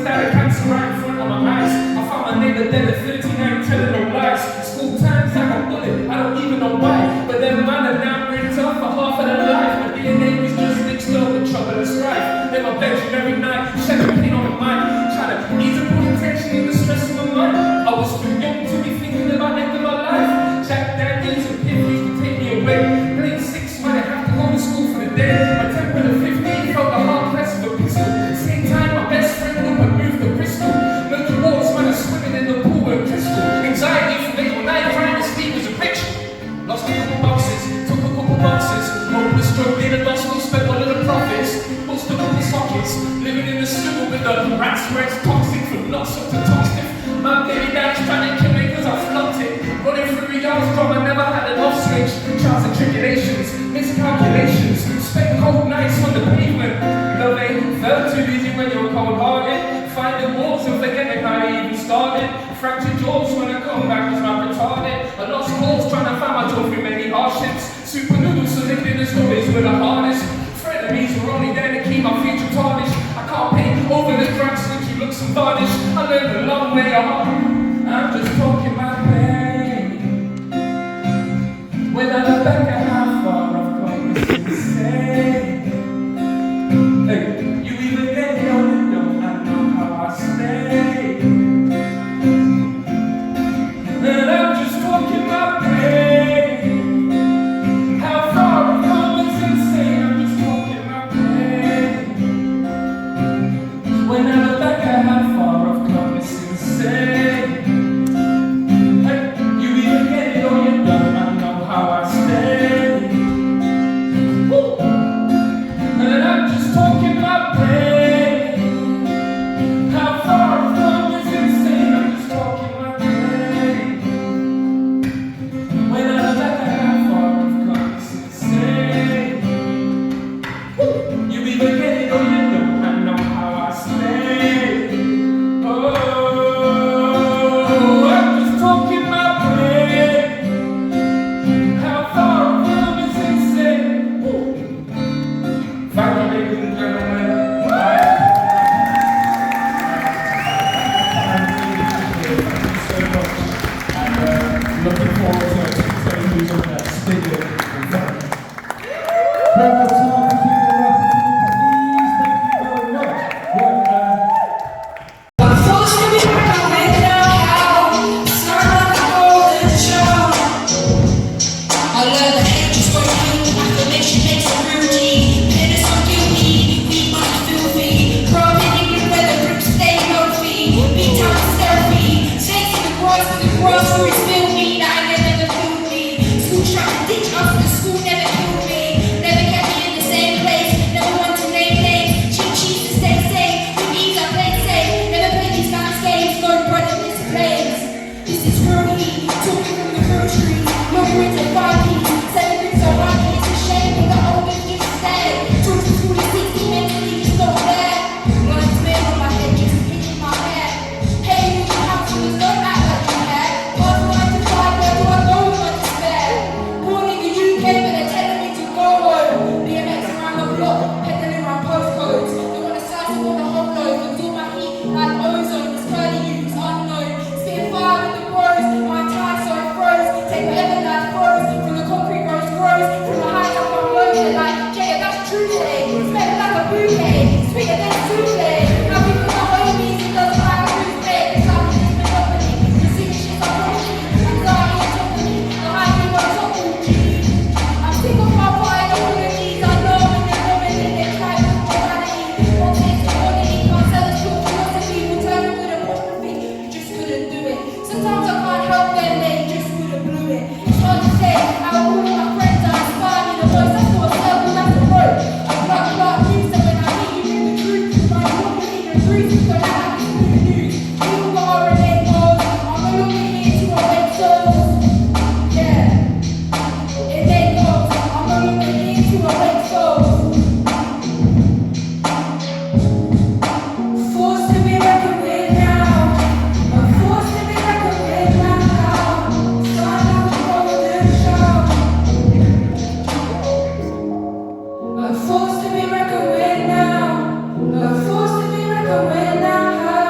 [SPEAKER 9] static cancer right in front of my eyes. I found my neighbor dead at 39, telling no lies. School times like a bullet, I don't even know why. But then man are now brings up for half of their life. My DNA was just mixed up with trouble and strife. In my bedroom every night, shedding pain on my mind, trying to ease and put attention in the stress of my mind. I was too young to be thinking about ending my life. Jack Daniels and Piff used to take me away. Playing 6 when I have to go to school for the day. My temper at 15 felt the hard press of a pistol. Same time my best friend knew I moved the Bristol. Milky Waters when I swimming in the pool with crystal. Anxiety from late when night, trying to sleep was a bitch. Lost a couple boxes, took a couple boxes. Hope the stroke in the gospel, spent all of the profits. Bust a couple sockets, living in the sewer with the rats where it's toxic from lots up to toxic. My baby dad's trying to kill me cause I flunked it. Running through yards, drum, I never had an off switch. Trials and tribulations, miscalculations. Spent cold nights on the pavement. Love ain't felt too easy when you're cold-hearted. Finding walls and forgetting how you even started. Fractured jaws when I come back was not retarded. I lost calls trying to find my joy through many hardships. Super noodles so liquid the stories with the hardest. Frenemies were only there to keep my future tarnished. I can't paint over the cracks when you look some varnish. I learned a long way off. I'm just talking my pain. When I look back at how far I've come, it's insane. Hey, you even get it on the door, I know how I stay. And I'm just talking my pain. How far I've come, it's insane. I'm just talking my pain. When I look back at how far I've come, it's insane. Hey, you even get it or you don't, I know how I stay. Woo. And I'm just talking my pain. How far I've come is insane. I'm just talking my pain. When I look back at how far I've come, it's insane. Woo. You either get it or you don't. I know how I stay. Oh, I'm just talking my pain. How far I've come is insane. Woo. Thank you, ladies and gentlemen. Looking forward to telling you on that stadium.
[SPEAKER 6] One more time, keep it rocking, please. Thank you very much.
[SPEAKER 1] I'm forced to be right now. Start like a golden show. I learned that hatred's working. Affirmation makes a routine. Pin is so guilty. We might filthy. Broken ignorant weather grips stay healthy. Beat out the therapy. Snakes in the grass with the grass where it's filled me. That I never fooled me. School tried to ditch us, but the school never killed me. Never kept me in the same place. Never want to name names. Cheap cheese to stay safe. With ease I play safe. Never play these fancy games. No brother misplays. This is real heat. Talking from the real street. Looking into 5 keys. 7 things so hard. It's a shame that the oldest just stay. Talk to school is 60 mentally just not there. Lines made on my head just hitting my hair. Hey, you councillors don't act like you care. 1 to 5, where do I go with my despair? Born in the UK, but they're telling me to go home. BMX around the block, peddling around postcodes. They want to slice up on the whole load, but do my heat like ozone. It's curly use, unknown. Spitting fire with the bros, my tie so it froze. Take whatever life throws, from the concrete rose grows. From the heights up on low, they're like, Jay, that's true today. Smelling like a bouquet, sweeter than souffle. Happy for the homies, it doesn't matter who's big. It's like it's monopoly. You see the shit I'm rolling, anxiety on top of me. The high people on top of me. I'm sick of my pride, apologies. I know when you're woman in their tribe of morality. One takes quality, can't sell us pure philosophy. We'll turn it with apostrophe, you just couldn't do it. Sometimes I can't help them, they just wouldn't blew it. It's hard to say how all of my friends are inspired me the most. That's what a circle, that's a road. I block news, so when I meet you in the truth, my woman in the truth, so now I can do the news. You got our name goals, I'm no longer here to awake souls. Yeah. It then goes, I'm no longer here to awake souls. Forced to be reckoned with now. I'm forced to be reckoned with now. Start like a golden show. I'm forced to be reckoned with now. I'm forced to be reckoned with now.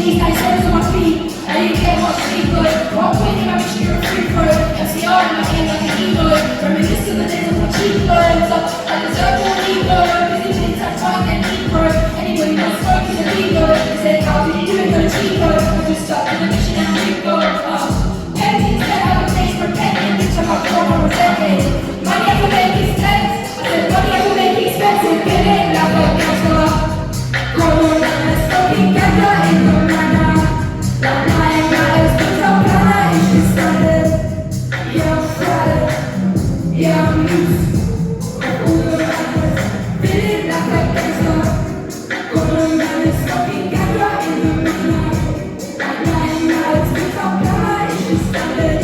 [SPEAKER 1] cheese, nice words on my feet. I didn't care what she could. One point in my mission, you're a free throw. FCR in my ear like an emo. Reminisce to the days of my cheekbones. I deserve more ego. Busy things I try and ego. Anybody that's smoking an ego. They say, how did you do it, go to Chico? I just stuck to the mission and we go. Everything's dead, I would taste for penny. And bitch, I'm up for a decade. Money I will make expense. I said, money I will make expensive. Get it, now go counselor. Roll down the smoking camera in the manor. That lying guys, put up banner, it's just started. Yeah, I'm fried. Yeah, I'm loose. All the rappers, feeling like a gangster. Roll down the smoking camera in the manor. That lying guys, put up banner, it's just started.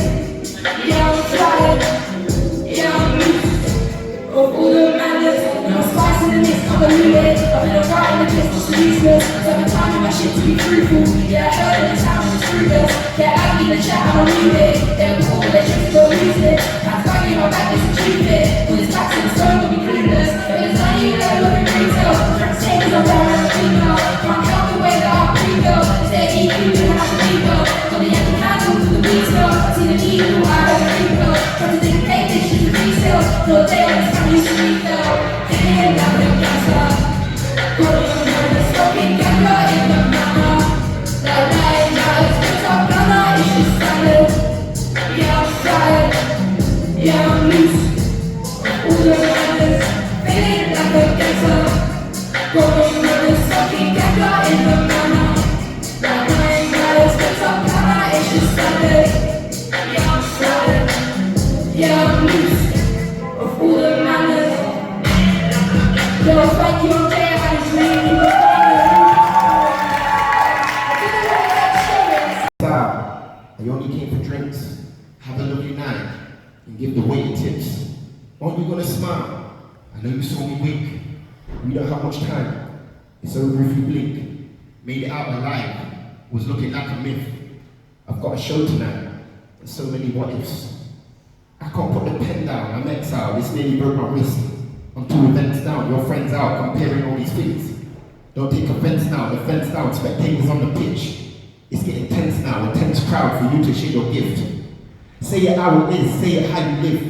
[SPEAKER 1] Yeah, I'm fried. Yeah, I'm loose. All the manners, no spice in the mix, I'm deluded. I've been right in the place, just useless. Every time in my shit to be fruitful. Yeah, I heard in the town it's fruitless. Yeah, I in the chat, I don't read it. They're cool, they're just go use it. Hands back in my back, it's stupid. All this tax in the stone will be clueless. If it's not you, they're looking retail. Takers are down on the female. Can't help the way that I pre-bill. It's their EQ, you have to rebuild. Got the empty candle to the weed still. I see the needle, I have a refill. Try to think, hey, this shit's a resale. No day on this time, you should refill. Get in, down with gangster. Putting on the smoking camera in the manor. That night, now it's put up banner, it's just standard. Yeah, I'm fried. Yeah, I'm loose. All the manners, feeling like a gangster. Putting on the smoking camera in the manor. That night, now it's put up banner, it's just standard. Yeah, I'm fried. Yeah, I'm loose. Of all the manners. Yo, thank you, I'm there, I had a dream.
[SPEAKER 10] I only came for drinks. Have a lovely night and give the waiter tips. Aren't you gonna smile? I know you saw me wink. We don't have much time. It's over if you blink. Made it out alive. Was looking like a myth. I've got a show tonight. There's so many what ifs. I can't put the pen down. I'm exiled. This nearly broke my wrist. I'm 2 events down. Your friends out comparing all these things. Don't take offense now. The fence down. Spectators on the pitch. It's getting tense now, a tense crowd for you to share your gift. Say it how it is, say it how you live.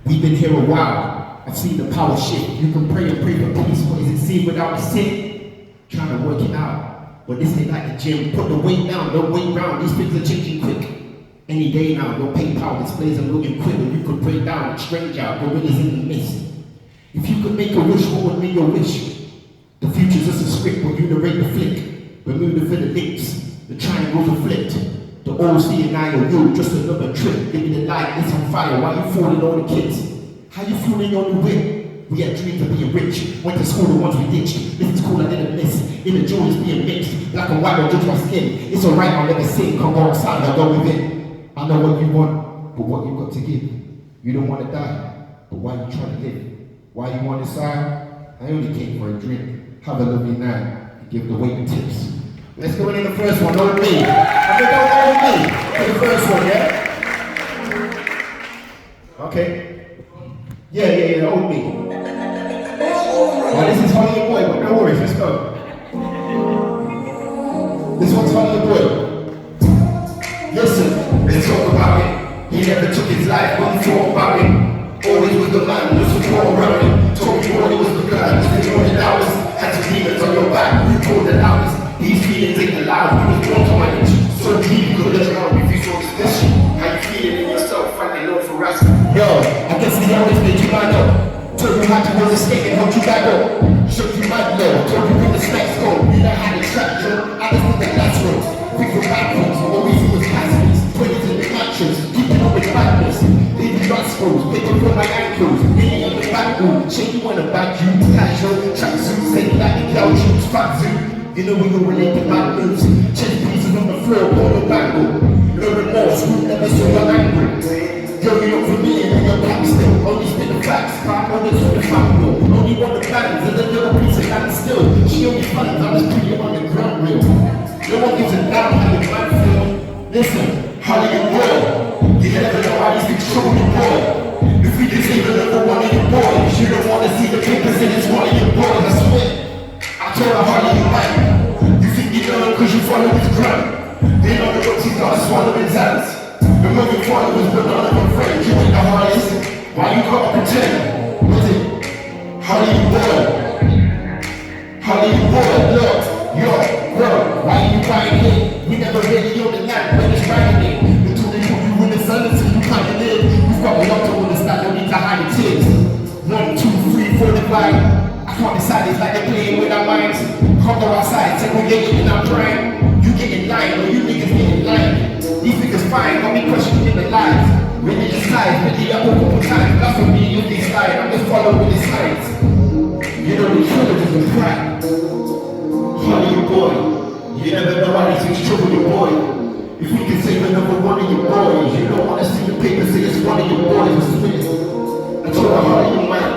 [SPEAKER 10] We've been here a while, I've seen the power shift. You can pray and pray for peace, what is it seen without a sin? Trying to work it out, but this ain't like the gym. Put the weight down, don't wait round, these things are changing quick. Any day now, your PayPal displays a million quid, and you could break down a stranger, gorillas in the mist. If you could make a wish, what would be your wish? The future's just a script, when you narrate the flick. Bermuda for the links. The triangles are flipped. The all seeing eye of you, just another trick. Give me the light, it's on fire. Why you fooling all the kids? How you fooling on the whip? We had dreams of being rich. Went to school the ones we ditched. This is cool, I didn't miss. In the jewels being mixed. Black and white, don't judge my skin. It's alright, I'll never sin. Come go outside, I'll go within. I know what you want, but what you got to give. You don't want to die, but why you trying to live? Why you want to sigh? I only came for a drink. Have a lovely night. And give the waiter tips. Let's go in the first one, old me. I'm gonna go old me for the first one, yeah? Okay. Yeah, old me. Oh, this is Hockley boy, but no worries, let's go. This one's Hockley boy. Listen, let's talk about it. He never took his life, but he thought about it. Always was the man, no support around him. Told me what it was the plan, was the only hours. Had some demons on your back, you told the loudest. These feelings ain't allowed, you was born to manage. So deep, you could let around if you saw this mission. How you feeling in yourself, fighting Lord for us? Yo, I guess the elders made you man up. Told you how to roll the stick and hold you back up. Shook you mad low, told you where the snacks go. You know how to trap, yo. I just need the classroom. Pick your backwards, all we see was classmates. 20s in the mattress, keeping up with badness. Leaving rascals, picking from my ankles. Leaning on the back room, shake you on the back, you casual. Tracksuit, saying like the cow shoots, fat zoo. You know we don't relate to bad moves. Chest pieces on the floor, pull the bangle. No remorse, we never saw you angry. Yo, you look familiar in your back still. Only spit the facts, only saw the fact wheel. Only want the balance, and a little piece of land still. She only finds I was pretty on the ground real. No one gives a damn how your man feel. Listen, how you roll. You never know how you control the boy. If we can save another one of your boys, you don't want to see the papers in it's one of your boys, I swear. I told her how you like. You think you know cause you follow his grind. Been on the books, he started swallowing hands. The moving forward was banana and friend. You ain't the hardest. Why you gotta pretend? What's it? Hollywood. Hollywood, look, yo, bro, why you crying here? We never really on the land when it's riding it. Until they put you in the sun until you can't live. You've got me up to understand, no need to hide the tears. 1, 2, 3, 4, 5. I can't decide, it's like they're playing with our minds. Come go outside, segregated in our prime. You get in line, or you niggas get in line. These niggas fine, got me questioning the lies. Religious ties, been the up a couple times. That's what me, you this line, I'm just following the signs. You know the trilogies and pride. Honey, your boy. You never know how these things trouble your boy. If we can save another one of your boys, you don't wanna see the paper say it's one of your boys. I swear. I told her, how you man?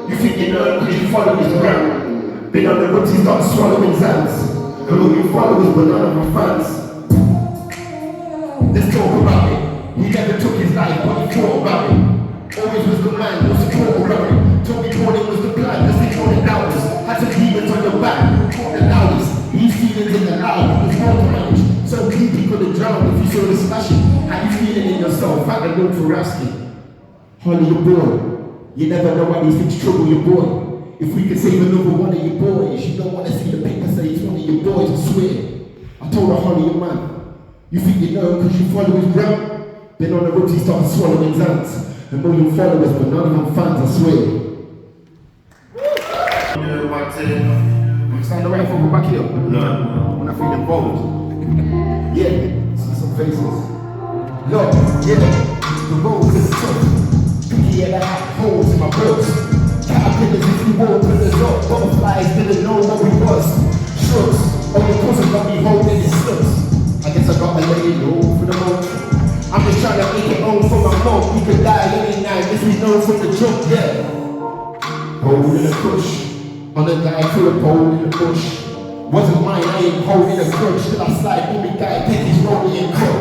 [SPEAKER 10] You think you know because you follow his ground. Been on the roots, he started swallowing hands. Hello, your followers, but none of my fans. Let's talk about it. He never took his life, but he thought about it. Always was the man, was the talk about it. Told me Jordan was the plan, let's take all the doubters. Had some demons on your back, talk the loudest. These feelings in the loud, there's no damage. So deep you could have drowned if you saw the smashing. How you feeling in yourself? I don't know for asking. Holly, your boy. You never know why these things trouble your boy. If we could save another one of your boys, you don't want to see the paper say it's one of your boys, I swear. I told her, Holly, your man. You think you know because you follow his ground? Been on the ropes, he started swallowing hands. And more your followers, but none of them fans, I swear. Stand the right foot, go back here. No. When I feel involved. Yeah, see some faces. Look, yeah, the road is tough. Pinky and I have holes in my boots. Caterpillars if you won't put us up. Butterflies didn't know what we was. Shrugs, all the cousins got me holding his slugs. I guess I got to lay it low for the moment. I'm just trying to make it home for my mom. We could die any night, this we know from the jump, yeah. Hole in the push, on the guy full of pole in the bush. Wasn't mine, I ain't holding a crutch. Till I slide on the guy, take his rolling and cut.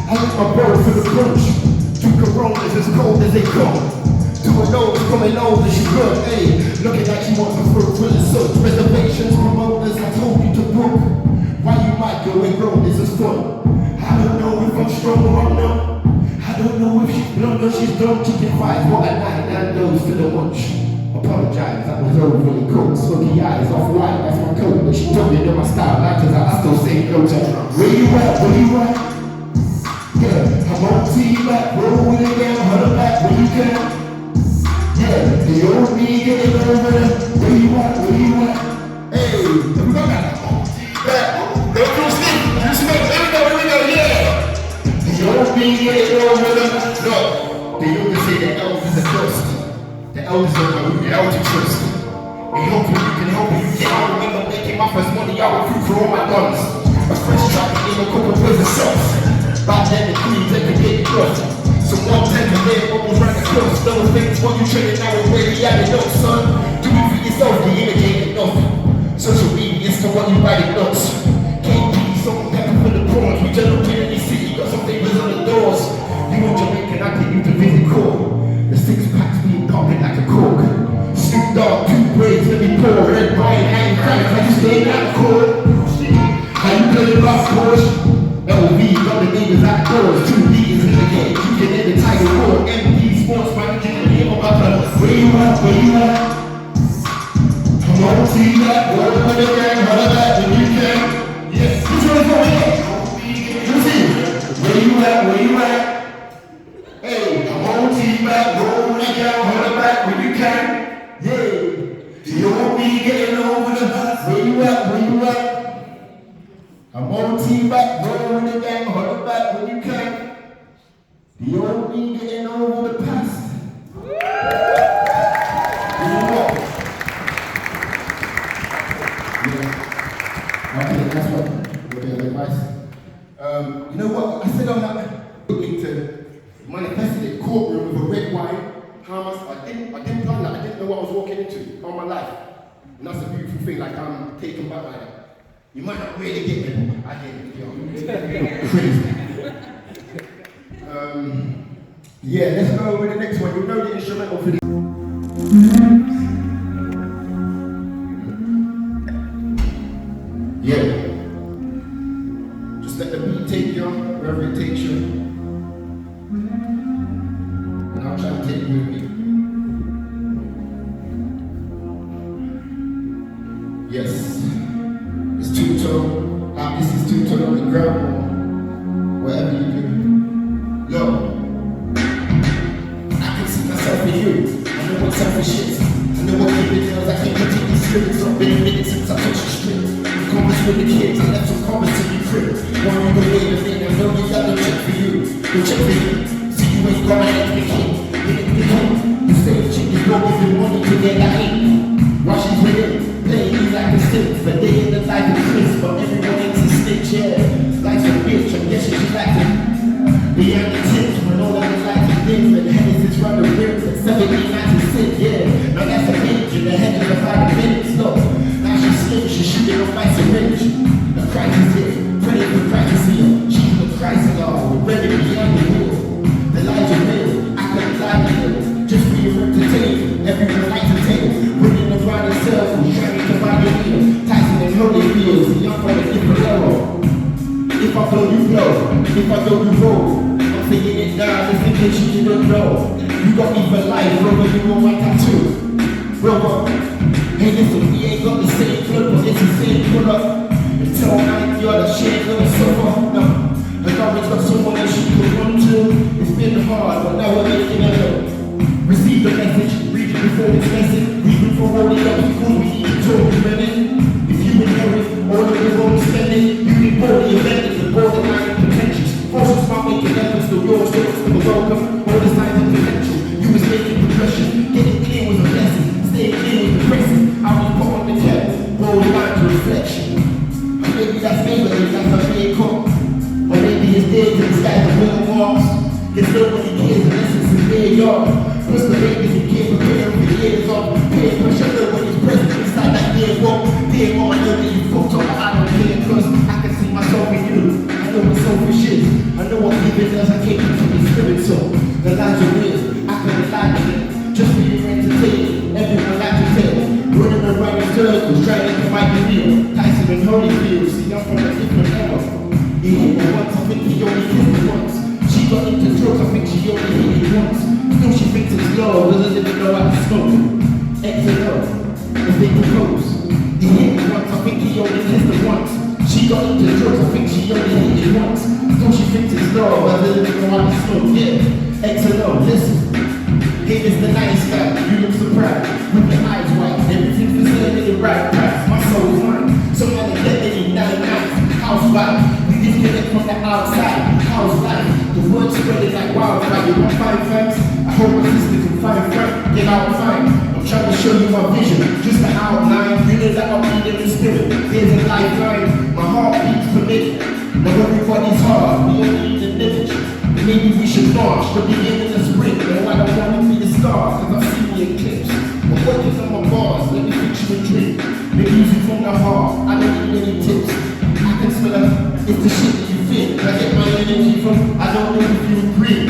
[SPEAKER 10] I let my bro for the crunch. Two coronas as cold as they come. Two of those coming over, she good, hey. Looking like she wants a fruit full of such. Reservations, promoters, I told you to book. Why you might go and grow, this is fun. I don't know if I'm strong or I'm not. I don't know if she's blonde or she's dumb. Chicken fries, what a night, and those for the lunch. Apologize, that was overly cooked. Smoky eyes, off white, that's my coat. But she told me to my style, like cause I still say no to her. Where you at, where you at? Yeah, I'm on T-back, roll with it again, huddle back when you can. Yeah, the old me getting over there. Where you at, where you at? Hey, we got that. T-back, don't do stick, you smoke, here we go, yeah. The old me getting over there. Look, they always say the elf is a ghost. The elders don't know who the elder trust. We hope you can help me. Yeah, I remember making my first money, I went through for all my guns. A fresh track in a couple of ways of socks. Back then the queens, they could get crushed. Some 110 and then almost ran across. Those things, what you training now already had enough, son. Do it for yourself, the image ain't enough. Social media is to what you write it nuts. KP, something pepper for the prawns. We just looked in any city, got some favors on the doors. You want Jamaican, I take you to visit court. The 6-packs being popping like a cork. Snoop Dogg, 2 braids, let me pour. Red wine, and crack, like you staying out of court. How you play the rough course? LV, got the neighbors outdoors. 2 beaters in the game, you can in the Tiger War. MP Sports Manager, you know my brother. Where you at, where you at? Come on, see that, roll with the gang, holler back when you can. Yeah, who's gonna go in? You see, where you at, where you at? Hey, I'm on T-back, roll with the gang, holler back when you can. Yeah, you won't be getting over the bus. Where you at, where you at? I'm on T-back, roll with the gang, holler back when you can. You won't be getting over the past. You know what? Yeah. Okay, that's what advice. You know what? I said on that to manifested it, courtroom with a red wine. I didn't plan that. I didn't know what I was walking into all my life. And that's a beautiful thing, like I'm taken back by that. You might not really get me, but I get it, yo. Crazy. Yeah, let's go with the next one. You know the instrumental for this. Yeah. Just let the beat take you wherever it takes you. And I'll try to take you with me. Yes, it's two-toe. This is two-toe on the ground, whatever you do. Yo, I can see myself in you. I know what selfish is. I know what giving is. I can't take these spirits. It's been a minute since I touched the street. Comments with the kids, I left some comments in your crib. One you go wait a minute, I know you got no check for you. No check for you. See you ain't gonna let the kid. The same chick is gonna give you money to get that ain't. Watch it with it. Playing me like a stick, but they in the life of Chris, but everyone needs a stitch, yeah. Life's a bitch, I'm guessing she likes it. Beyond the tips, when all of the lights are dim, and headers is run the rip, and 1796, yeah. Now that's a bitch, and the head is about a minute, look. Now she's slim, she's shooting on my syringe. The Christ is here, praying for Christ here. She's the Christ Lord, we're ready beyond the wheel. The lies are real, I couldn't lie to you. Just for your entertainment, everyone likes to take. Winning around in circles, trying to find your wheel. Tyson and Hockley feels, the young from a different level. If I blow, you blow. If I go, you roll. I'm taking it down, just in case you didn't know. You got me for life, brother, you want my tattoo. Brother, hey listen, we ain't got the same flow, but it's the same product. Until now, you're the shit, you're the suffer. No, I always got someone that she could run to. It's been hard, but now we're making it up. Receive the message, read it before it's message. Read it for all the other people, we need to talk to women. If you inherit all of your own spending, you can board the event, the borderline potentials. Forces might make an effort, still yours, still welcome. All the signs of potential, you was making progression. Getting clear was a blessing, staying clear was depressing. I was put on the cap, borderline to reflection. Maybe that's Maybelline, that's a vehicle. Or maybe it's dead to the sky, the real marks. There's nobody cares unless it's in their yard. Plus the babies and kids preparing for the years off. Peer pressure, nobody's present inside that dear walk. Dear mom, I know that you fucked up, I don't care, cause I can see myself in you. I know what selfish is. I know what giving does, I can't keep the spirit so. The lies are real, I couldn't lie to them. Just for your entertainment, everyone like to tell. Running around in circles, trying to fight the real. Tyson and Holyfield, see I'm from a different era. He hit me once, I think he only kissed me once. She got into drugs, I think she only hit me once. Still she thinks it's low, doesn't even know how to smoke. X and O, if they propose. He hit me once, I think he only kissed her once. She got into drugs, I think she only hit me once. Still she thinks it's low, doesn't even know how to smoke. Yeah, X and O, listen. Hey, Mr. Nice Guy, you look surprised. With your eyes white, everything's for sale at the right price. My soul's mine, so I'm gonna get it in 9 nights. House vibe, we disconnect from the outside. House life, the word spreading like wildfire. You want 5 fans? I hope my sister can find Frank, get out fine. I'm trying to show you my vision, just the outline. You know that I'm in the spirit, there's a lifeline. My heart beats for me, now everybody's hard. We all need an image, maybe we should launch the beginning of spring. No, I don't want to be the star, cause I see me in clips. I'm working on my bars, let me fix you a drink. The music from the heart, I don't need any tips. I can smell it, it's the shit that you feel. I get my energy from, I don't know if you agree.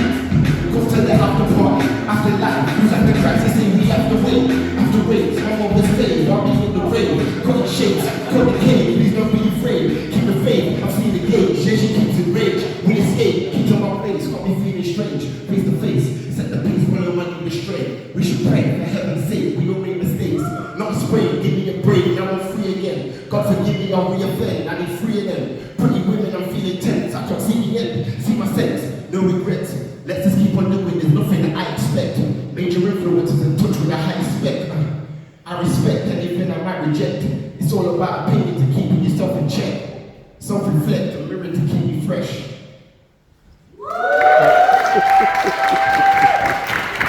[SPEAKER 10] Go to the after party, after life. Who's at the crisis and we have to wait. After wait, I'm on the stage, I'll be in the rain. Cut the shapes, cut the cage, please don't be afraid. Keep the faith, I've seen the gauge. Yeah, she keeps it rage. We escape, keep on my place, got me feeling strange. Face to face, set the pace, follow money astray. We should pray, for heaven's sake, we all make mistakes. Not spraying, give me a break, now I'm free again. God forgive me, I'll re-offend, I need 3 of them. Pretty women, I'm feeling tense, I can't see the end, see my sense, no regrets. Let's just keep on doing, there's nothing that I expect. Major influences in touch with a high spec. I respect anything I might reject. It's all about opinion to keeping yourself in check. Self-reflect, a mirror to keep you fresh.